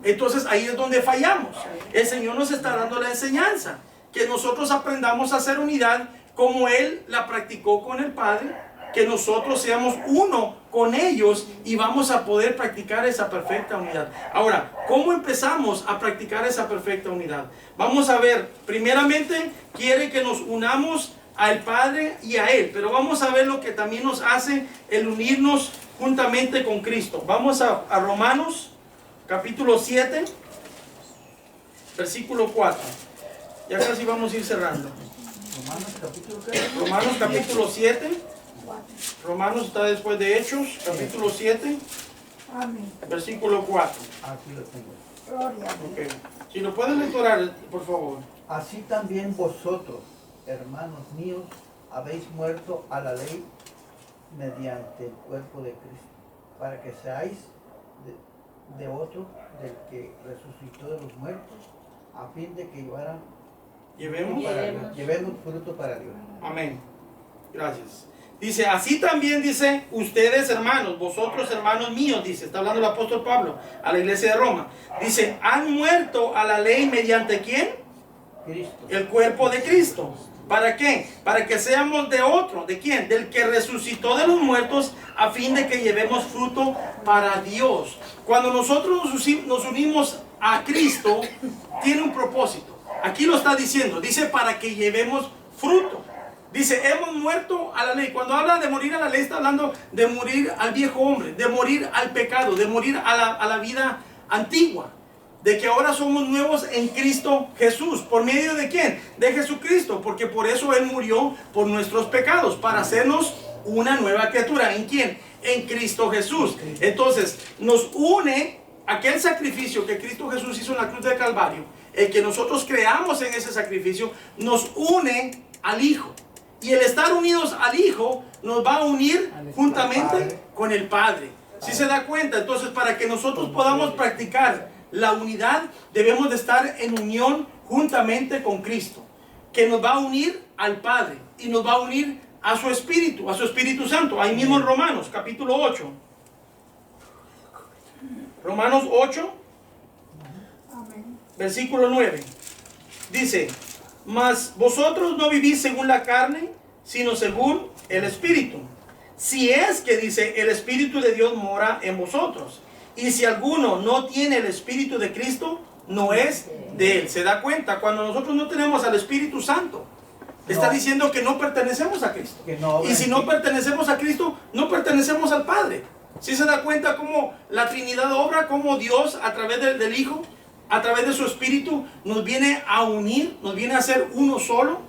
Entonces ahí es donde fallamos. El Señor nos está dando la enseñanza, que nosotros aprendamos a hacer unidad como Él la practicó con el Padre, que nosotros seamos uno con ellos y vamos a poder practicar esa perfecta unidad. Ahora, ¿cómo empezamos a practicar esa perfecta unidad? Vamos a ver, primeramente quiere que nos unamos al Padre y a Él, pero vamos a ver lo que también nos hace el unirnos juntamente con Cristo. Vamos a Romanos capítulo 7 versículo 4. Ya casi vamos a ir cerrando. Romanos capítulo 7. Romanos está después de Hechos, capítulo 7, versículo 4. Aquí lo tengo. Okay. Si lo pueden lectorar, por favor. Así también vosotros, hermanos míos, habéis muerto a la ley mediante el cuerpo de Cristo, para que seáis de otro, del que resucitó de los muertos, a fin de que llevemos fruto para Dios. Amén. Gracias. Dice, así también dice, ustedes hermanos, vosotros hermanos míos, dice, está hablando el apóstol Pablo a la iglesia de Roma. Dice, han muerto a la ley mediante ¿quién? Cristo. El cuerpo de Cristo. ¿Para qué? Para que seamos de otro. ¿De quién? Del que resucitó de los muertos, a fin de que llevemos fruto para Dios. Cuando nosotros nos unimos a Cristo, tiene un propósito. Aquí lo está diciendo. Dice, para que llevemos fruto. Dice, hemos muerto a la ley. Cuando habla de morir a la ley, está hablando de morir al viejo hombre, de morir al pecado, de morir a la vida antigua. De que ahora somos nuevos en Cristo Jesús. ¿Por medio de quién? De Jesucristo. Porque por eso Él murió por nuestros pecados, para hacernos una nueva criatura. ¿En quién? En Cristo Jesús. Entonces, nos une aquel sacrificio que Cristo Jesús hizo en la cruz de Calvario. El que nosotros creamos en ese sacrificio, nos une al Hijo. Y el estar unidos al Hijo nos va a unir juntamente con el Padre. ¿Sí se da cuenta? Entonces, para que nosotros podamos practicar la unidad, debemos de estar en unión juntamente con Cristo, que nos va a unir al Padre y nos va a unir a su Espíritu Santo. Ahí mismo en Romanos, capítulo 8. Romanos 8, versículo 9. Dice, mas vosotros no vivís según la carne, sino según el Espíritu. Si es que, dice, el Espíritu de Dios mora en vosotros. Y si alguno no tiene el Espíritu de Cristo, no es de Él. ¿Se da cuenta? Cuando nosotros no tenemos al Espíritu Santo, está diciendo que no pertenecemos a Cristo. Y si no pertenecemos a Cristo, no pertenecemos al Padre. ¿Sí se da cuenta cómo la Trinidad obra? Cómo Dios, a través del Hijo, a través de su Espíritu, nos viene a unir, nos viene a hacer uno solo.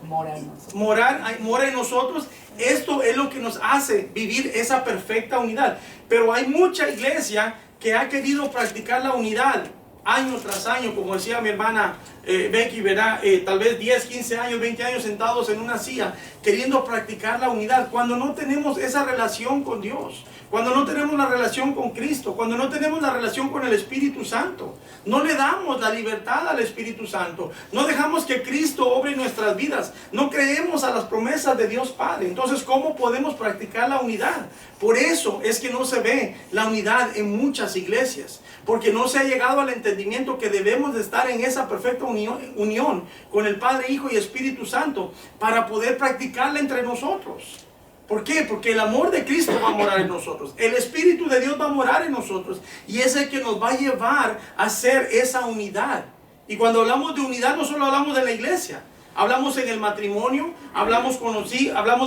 Mora en nosotros. Esto es lo que nos hace vivir esa perfecta unidad. Pero hay mucha iglesia que ha querido practicar la unidad año tras año, como decía mi hermana Becky, ¿verdad? Tal vez 10, 15 años, 20 años sentados en una silla, queriendo practicar la unidad, cuando no tenemos esa relación con Dios, cuando no tenemos la relación con Cristo, cuando no tenemos la relación con el Espíritu Santo. No le damos la libertad al Espíritu Santo, no dejamos que Cristo obre en nuestras vidas, no creemos a las promesas de Dios Padre. Entonces, ¿cómo podemos practicar la unidad? Por eso es que no se ve la unidad en muchas iglesias, porque no se ha llegado al entendimiento que debemos de estar en esa perfecta unión con el Padre, Hijo y Espíritu Santo para poder practicarla entre nosotros. ¿Por qué? Porque el amor de Cristo va a morar en nosotros. El Espíritu de Dios va a morar en nosotros. Y es el que nos va a llevar a hacer esa unidad. Y cuando hablamos de unidad, no solo hablamos de la iglesia. Hablamos en el matrimonio, hablamos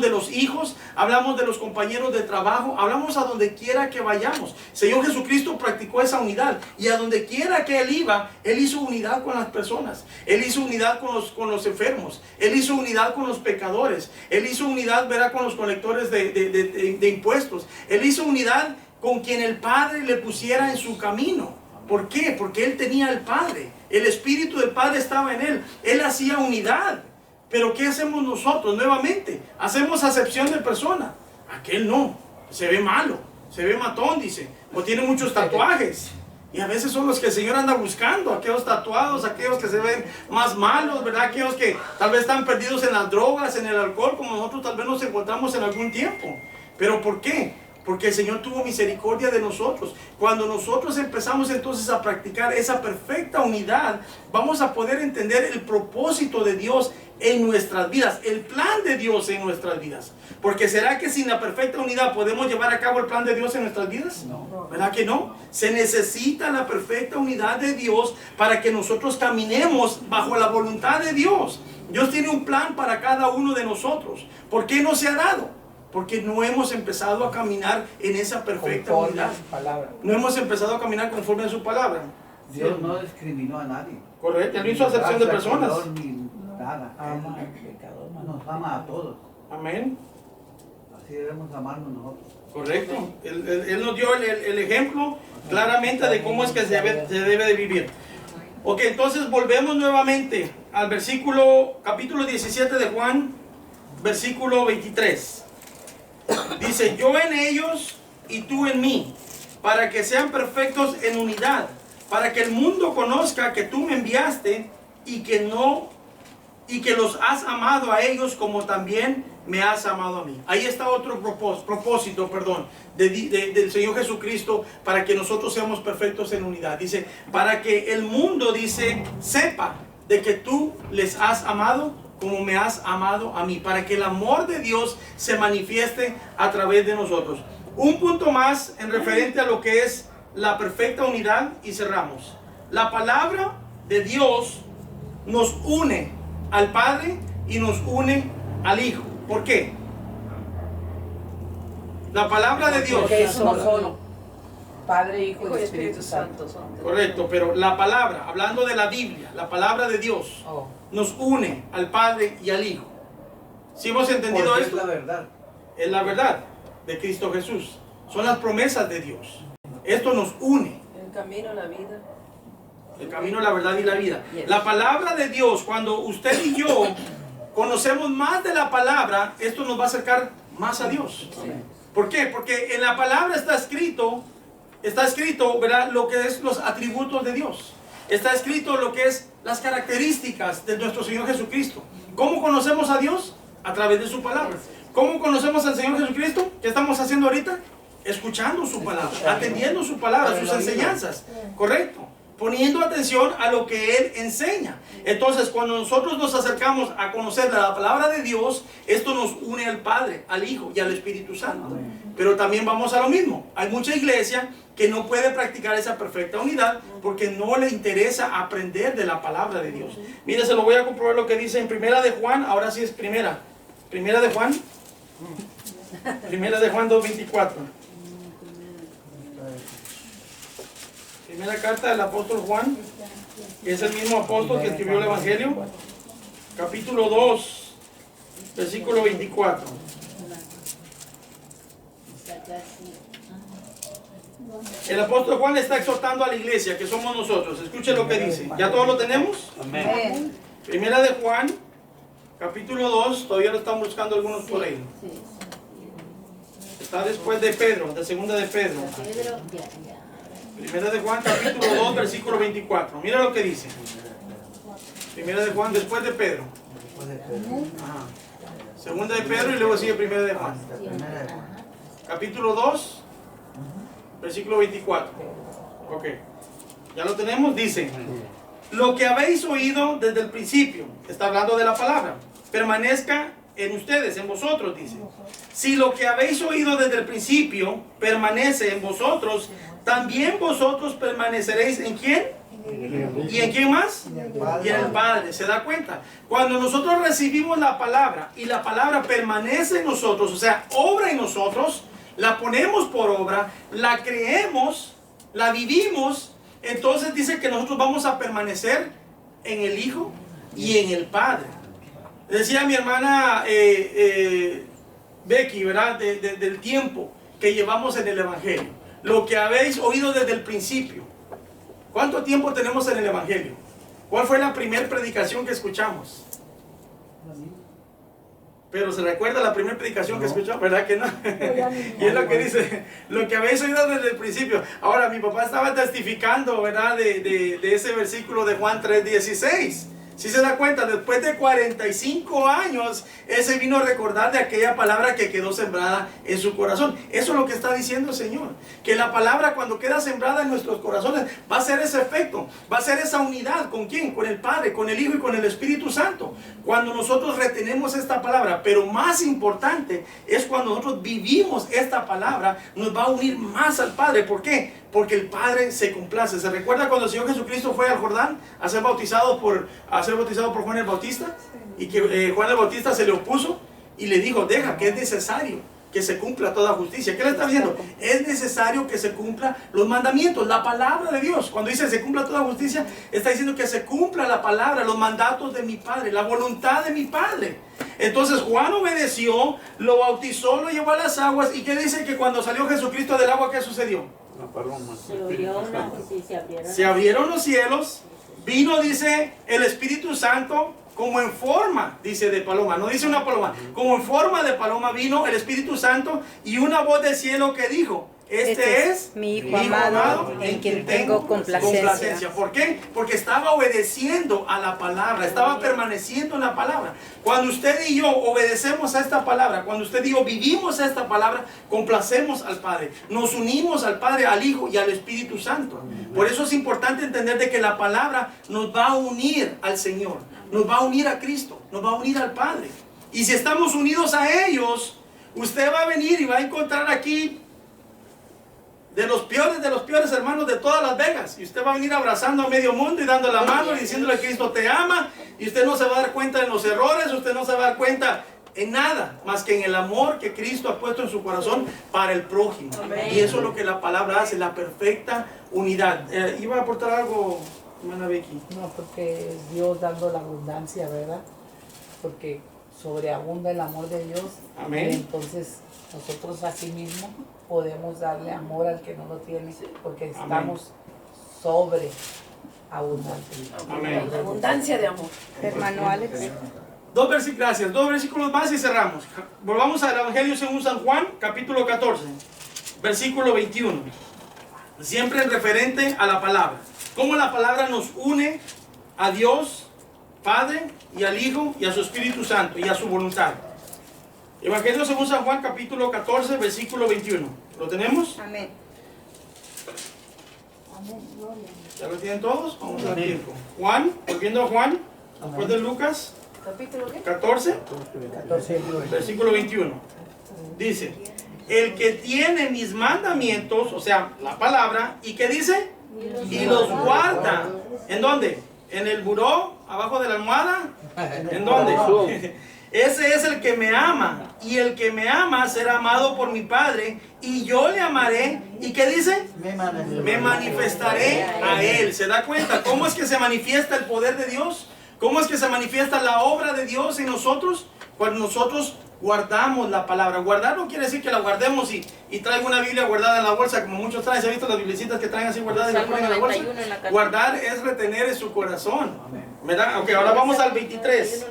de los hijos, hablamos de los compañeros de trabajo, hablamos a donde quiera que vayamos. Señor Jesucristo practicó esa unidad y a donde quiera que Él iba, Él hizo unidad con las personas. Él hizo unidad con los enfermos, Él hizo unidad con los pecadores, Él hizo unidad, ¿verdad?, con los colectores de impuestos. Él hizo unidad con quien el Padre le pusiera en su camino. ¿Por qué? Porque Él tenía al Padre. El Espíritu del Padre estaba en Él. Él hacía unidad. Pero ¿qué hacemos nosotros? Nuevamente, hacemos acepción de persona. Aquel no. Se ve malo. Se ve matón, dice. O tiene muchos tatuajes. Y a veces son los que el Señor anda buscando. Aquellos tatuados, aquellos que se ven más malos, ¿verdad? Aquellos que tal vez están perdidos en las drogas, en el alcohol, como nosotros tal vez nos encontramos en algún tiempo. ¿Pero por qué? Porque el Señor tuvo misericordia de nosotros. Cuando nosotros empezamos entonces a practicar esa perfecta unidad, vamos a poder entender el propósito de Dios en nuestras vidas, el plan de Dios en nuestras vidas. Porque ¿será que sin la perfecta unidad podemos llevar a cabo el plan de Dios en nuestras vidas? No. ¿Verdad que no? Se necesita la perfecta unidad de Dios para que nosotros caminemos bajo la voluntad de Dios. Dios tiene un plan para cada uno de nosotros. ¿Por qué no se ha dado? Porque no hemos empezado a caminar en esa perfecta unidad. No hemos empezado a caminar conforme a su palabra. Dios no discriminó a nadie. Correcto, Él no hizo acepción de personas. Ni nada. Ama al pecador, Nos ama a todos. Amén. Así debemos amarnos nosotros. Correcto. Él nos dio el ejemplo claramente de cómo es que se debe de vivir. Ok, entonces volvemos nuevamente al capítulo 17 de Juan, versículo 23. Dice, yo en ellos y tú en mí, para que sean perfectos en unidad, para que el mundo conozca que tú me enviaste y que los has amado a ellos como también me has amado a mí. Ahí está otro propósito del Señor Jesucristo para que nosotros seamos perfectos en unidad. Dice, para que el mundo, dice, sepa de que tú les has amado como me has amado a mí, para que el amor de Dios se manifieste a través de nosotros. Un punto más en referente a lo que es la perfecta unidad y cerramos. La palabra de Dios nos une al Padre y nos une al Hijo. ¿Por qué? La palabra de Dios. Porque es uno solo. Padre, Hijo y Espíritu Santo. Correcto, pero la palabra, hablando de la Biblia, la palabra de Dios nos une al Padre y al Hijo. ¿Sí hemos entendido porque esto? es la verdad. Es la verdad de Cristo Jesús. Son las promesas de Dios. Esto nos une. El camino, la vida. El camino, la verdad y la vida. La palabra de Dios, cuando usted y yo conocemos más de la palabra, esto nos va a acercar más a Dios. ¿Por qué? Porque en la palabra está escrito, ¿verdad?, lo que es los atributos de Dios. Está escrito lo que es las características de nuestro Señor Jesucristo. ¿Cómo conocemos a Dios? A través de su palabra. ¿Cómo conocemos al Señor Jesucristo? ¿Qué estamos haciendo ahorita? Escuchando su palabra, atendiendo su palabra, sus enseñanzas. Correcto. Poniendo atención a lo que Él enseña. Entonces, cuando nosotros nos acercamos a conocer la palabra de Dios, esto nos une al Padre, al Hijo y al Espíritu Santo. Pero también vamos a lo mismo. Hay mucha iglesia que no puede practicar esa perfecta unidad porque no le interesa aprender de la palabra de Dios. Mire, se lo voy a comprobar lo que dice en Primera de Juan. Ahora sí es Primera de Juan. Primera de Juan 2:24. Primera carta del apóstol Juan, que es el mismo apóstol que escribió el Evangelio. Capítulo 2, versículo 24. El apóstol Juan le está exhortando a la iglesia, que somos nosotros. Escuche lo que dice. ¿Ya todos lo tenemos? Amén. Primera de Juan, capítulo 2. Todavía lo están buscando algunos por ahí. Está después de Pedro, de segunda de Pedro. Primera de Juan, capítulo 2, versículo 24. Mira lo que dice. Primera de Juan, después de Pedro. Ajá. Segunda de Pedro y luego sigue Primera de Juan. Capítulo 2, versículo 24. Ok. ¿Ya lo tenemos? Dice: lo que habéis oído desde el principio, está hablando de la palabra, permanezca en ustedes, en vosotros, dice. Si lo que habéis oído desde el principio permanece en vosotros, también vosotros permaneceréis ¿en quién? ¿Y en quién más? Y en el Padre. ¿Se da cuenta? Cuando nosotros recibimos la palabra y la palabra permanece en nosotros, o sea, obra en nosotros, la ponemos por obra, la creemos, la vivimos, entonces dice que nosotros vamos a permanecer en el Hijo y en el Padre. Decía mi hermana Becky, ¿verdad? Del tiempo que llevamos en el Evangelio. Lo que habéis oído desde el principio. ¿Cuánto tiempo tenemos en el Evangelio? ¿Cuál fue la primera predicación que escuchamos? Pero se recuerda la primera predicación que escuchamos, ¿verdad que no? Y es lo que dice, lo que habéis oído desde el principio. Ahora, mi papá estaba testificando, ¿verdad? De ese versículo de Juan 3:16. Si se da cuenta, después de 45 años, él se vino a recordar de aquella palabra que quedó sembrada en su corazón. Eso es lo que está diciendo el Señor. Que la palabra cuando queda sembrada en nuestros corazones va a ser ese efecto. Va a ser esa unidad. ¿Con quién? Con el Padre, con el Hijo y con el Espíritu Santo. Cuando nosotros retenemos esta palabra. Pero más importante es cuando nosotros vivimos esta palabra, nos va a unir más al Padre. ¿Por qué? Porque el Padre se complace. ¿Se recuerda cuando el Señor Jesucristo fue al Jordán a ser bautizado por Juan el Bautista? Y que Juan el Bautista se le opuso y le dijo, deja, que es necesario que se cumpla toda justicia. ¿Qué le está diciendo? Es necesario que se cumpla los mandamientos, la palabra de Dios. Cuando dice se cumpla toda justicia, está diciendo que se cumpla la palabra, los mandatos de mi Padre, la voluntad de mi Padre. Entonces Juan obedeció, lo bautizó, lo llevó a las aguas. ¿Y qué dice? Que cuando salió Jesucristo del agua, ¿qué sucedió? Se abrieron los cielos, vino, dice, el Espíritu Santo como en forma, dice, de paloma, no dice una paloma, como en forma de paloma vino el Espíritu Santo y una voz del cielo que dijo, este es mi Hijo amado, en quien tengo complacencia. ¿Por qué? Porque estaba obedeciendo a la palabra, estaba permaneciendo en la palabra. Cuando usted y yo obedecemos a esta palabra, cuando usted y yo vivimos a esta palabra, complacemos al Padre, nos unimos al Padre, al Hijo y al Espíritu Santo. Por eso es importante entender de que la palabra nos va a unir al Señor, nos va a unir a Cristo, nos va a unir al Padre. Y si estamos unidos a ellos, usted va a venir y va a encontrar aquí de los peores hermanos de todas Las Vegas. Y usted va a venir abrazando a medio mundo y dando la mano y diciéndole a Cristo te ama. Y usted no se va a dar cuenta en los errores, usted no se va a dar cuenta en nada, más que en el amor que Cristo ha puesto en su corazón para el prójimo. Amén. Y eso es lo que la palabra hace, la perfecta unidad. ¿Iba a aportar algo, hermana Becky? No, porque es Dios dando la abundancia, ¿verdad? Porque sobreabunda el amor de Dios. Amén. Y entonces nosotros así mismo podemos darle amor al que no lo tiene, porque estamos sobre abundantes. Amén. Abundancia de amor. Hermano Alex. Gracias. Dos versículos más y cerramos. Volvamos al Evangelio según San Juan, capítulo 14, versículo 21. Siempre en referente a la palabra. Cómo la palabra nos une a Dios, Padre, y al Hijo, y a su Espíritu Santo, y a su voluntad. Evangelio según San Juan, capítulo 14, versículo 21. ¿Lo tenemos? Amén. ¿Ya lo tienen todos? Vamos a dar tiempo. Juan, volviendo a Juan, después de Lucas, ¿Capítulo qué? 14, versículo 21. Dice, el que tiene mis mandamientos, o sea, la palabra, ¿y qué dice? Y los guarda. ¿En dónde? ¿En el buró? ¿Abajo de la almohada? ¿En dónde? Ese es el que me ama, y el que me ama será amado por mi Padre, y yo le amaré. ¿Y qué dice? Me manifestaré a él. ¿Se da cuenta cómo es que se manifiesta el poder de Dios? ¿Cómo es que se manifiesta la obra de Dios en nosotros? Cuando nosotros guardamos la palabra. Guardar no quiere decir que la guardemos y traigo una Biblia guardada en la bolsa, como muchos traen. ¿Se han visto las biblecitas que traen así guardadas y la ponen en la bolsa? Guardar es retener en su corazón, ¿verdad? Ok, ahora vamos al 23.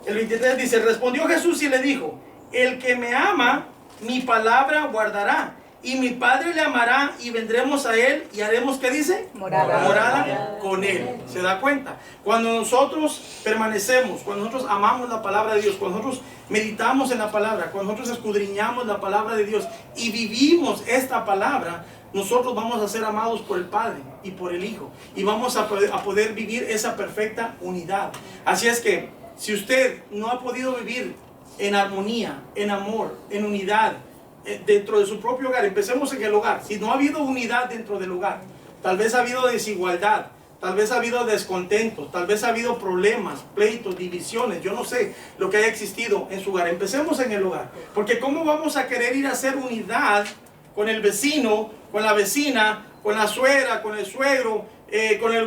El 23 dice, respondió Jesús y le dijo, el que me ama, mi palabra guardará, y mi Padre le amará, y vendremos a él, y haremos, ¿qué dice? Morada con él. ¿Se da cuenta? Cuando nosotros permanecemos, cuando nosotros amamos la palabra de Dios, cuando nosotros meditamos en la palabra, cuando nosotros escudriñamos la palabra de Dios, y vivimos esta palabra, nosotros vamos a ser amados por el Padre y por el Hijo, y vamos a poder vivir esa perfecta unidad. Así es que Si usted no ha podido vivir en armonía, en amor, en unidad, dentro de su propio hogar, empecemos en el hogar. Si no ha habido unidad dentro del hogar, tal vez ha habido desigualdad, tal vez ha habido descontentos, tal vez ha habido problemas, pleitos, divisiones, yo no sé lo que haya existido en su hogar. Empecemos en el hogar, porque ¿cómo vamos a querer ir a hacer unidad con el vecino, con la vecina, con la suegra, con el suegro,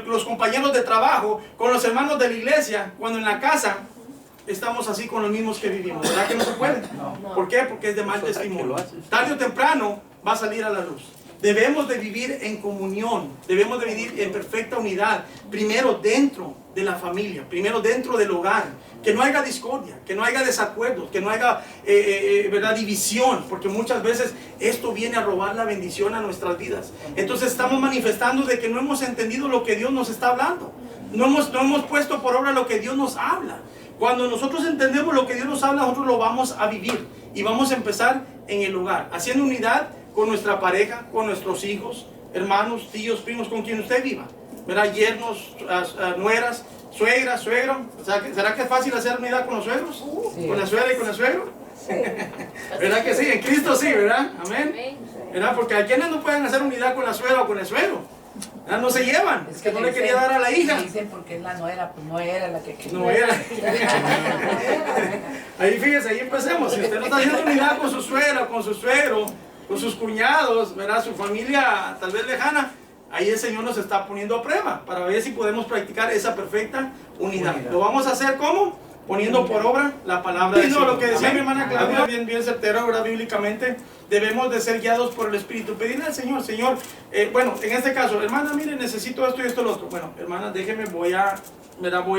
los compañeros de trabajo, con los hermanos de la iglesia, cuando en la casa estamos así con los mismos que vivimos? ¿Verdad que no se puede? No. ¿Por qué? Porque es de mal testimonio. Tarde o temprano va a salir a la luz. Debemos de vivir en comunión, debemos de vivir en perfecta unidad, primero dentro de la familia, primero dentro del hogar, que no haya discordia, que no haya desacuerdos, que no haya ¿verdad? División, porque muchas veces esto viene a robar la bendición a nuestras vidas. Entonces estamos manifestando de que no hemos entendido lo que Dios nos está hablando, no hemos puesto por obra lo que Dios nos habla. Cuando nosotros entendemos lo que Dios nos habla, nosotros lo vamos a vivir y vamos a empezar en el hogar, haciendo unidad con nuestra pareja, con nuestros hijos, hermanos, tíos, primos, con quien usted viva, ¿verdad? Yernos, nueras, suegras, suegro. ¿Será que es fácil hacer unidad con los suegros? Sí. ¿Con la suegra y con el suegro? Sí. ¿Verdad que sí? En Cristo sí, ¿verdad? Amén. ¿Verdad? Porque hay quienes no pueden hacer unidad con la suegra o con el suegro. ¿Verdad? No se llevan. Es que no le quería dar a la hija. Dicen porque es la nuera, pues no era la que quería. No era. Ahí fíjese, ahí empecemos. Si usted no está haciendo unidad con su suegra, con su suegro, con sus cuñados, ¿verdad? Su familia tal vez lejana, ahí el Señor nos está poniendo a prueba para ver si podemos practicar esa perfecta unidad. ¿Lo vamos a hacer cómo? Poniendo por obra la palabra de Dios. Lo que decía mi hermana Claudia, bien certero, ¿verdad? Bíblicamente, debemos de ser guiados por el Espíritu. Pedirle al Señor, Señor, bueno, en este caso, hermana, mire, necesito esto y esto y lo otro. Bueno, hermana, déjeme, voy a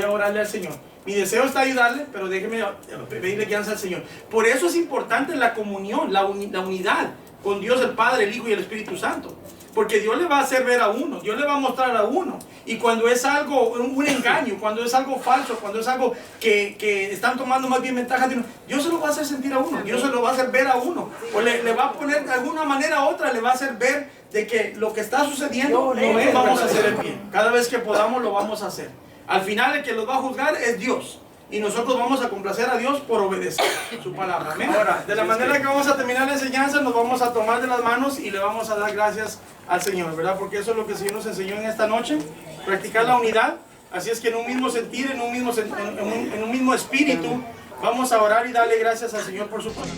orarle al Señor. Mi deseo está ayudarle, pero déjeme pedirle guianza al Señor. Por eso es importante la comunión, la unidad con Dios el Padre, el Hijo y el Espíritu Santo. Porque Dios le va a hacer ver a uno, Dios le va a mostrar a uno. Y cuando es algo, un engaño, cuando es algo falso, cuando es algo que están tomando más bien ventaja de uno, Dios se lo va a hacer sentir a uno, Dios se lo va a hacer ver a uno. O le va a poner de alguna manera u otra, le va a hacer ver de que lo que está sucediendo no es, vamos a hacer el bien. Cada vez que podamos lo vamos a hacer. Al final el que los va a juzgar es Dios. Y nosotros vamos a complacer a Dios por obedecer su palabra. Amén. Ahora, de la manera que vamos a terminar la enseñanza, nos vamos a tomar de las manos y le vamos a dar gracias al Señor, ¿verdad? Porque eso es lo que el Señor nos enseñó en esta noche, practicar la unidad. Así es que en un mismo sentir, en un mismo espíritu, vamos a orar y darle gracias al Señor por su palabra.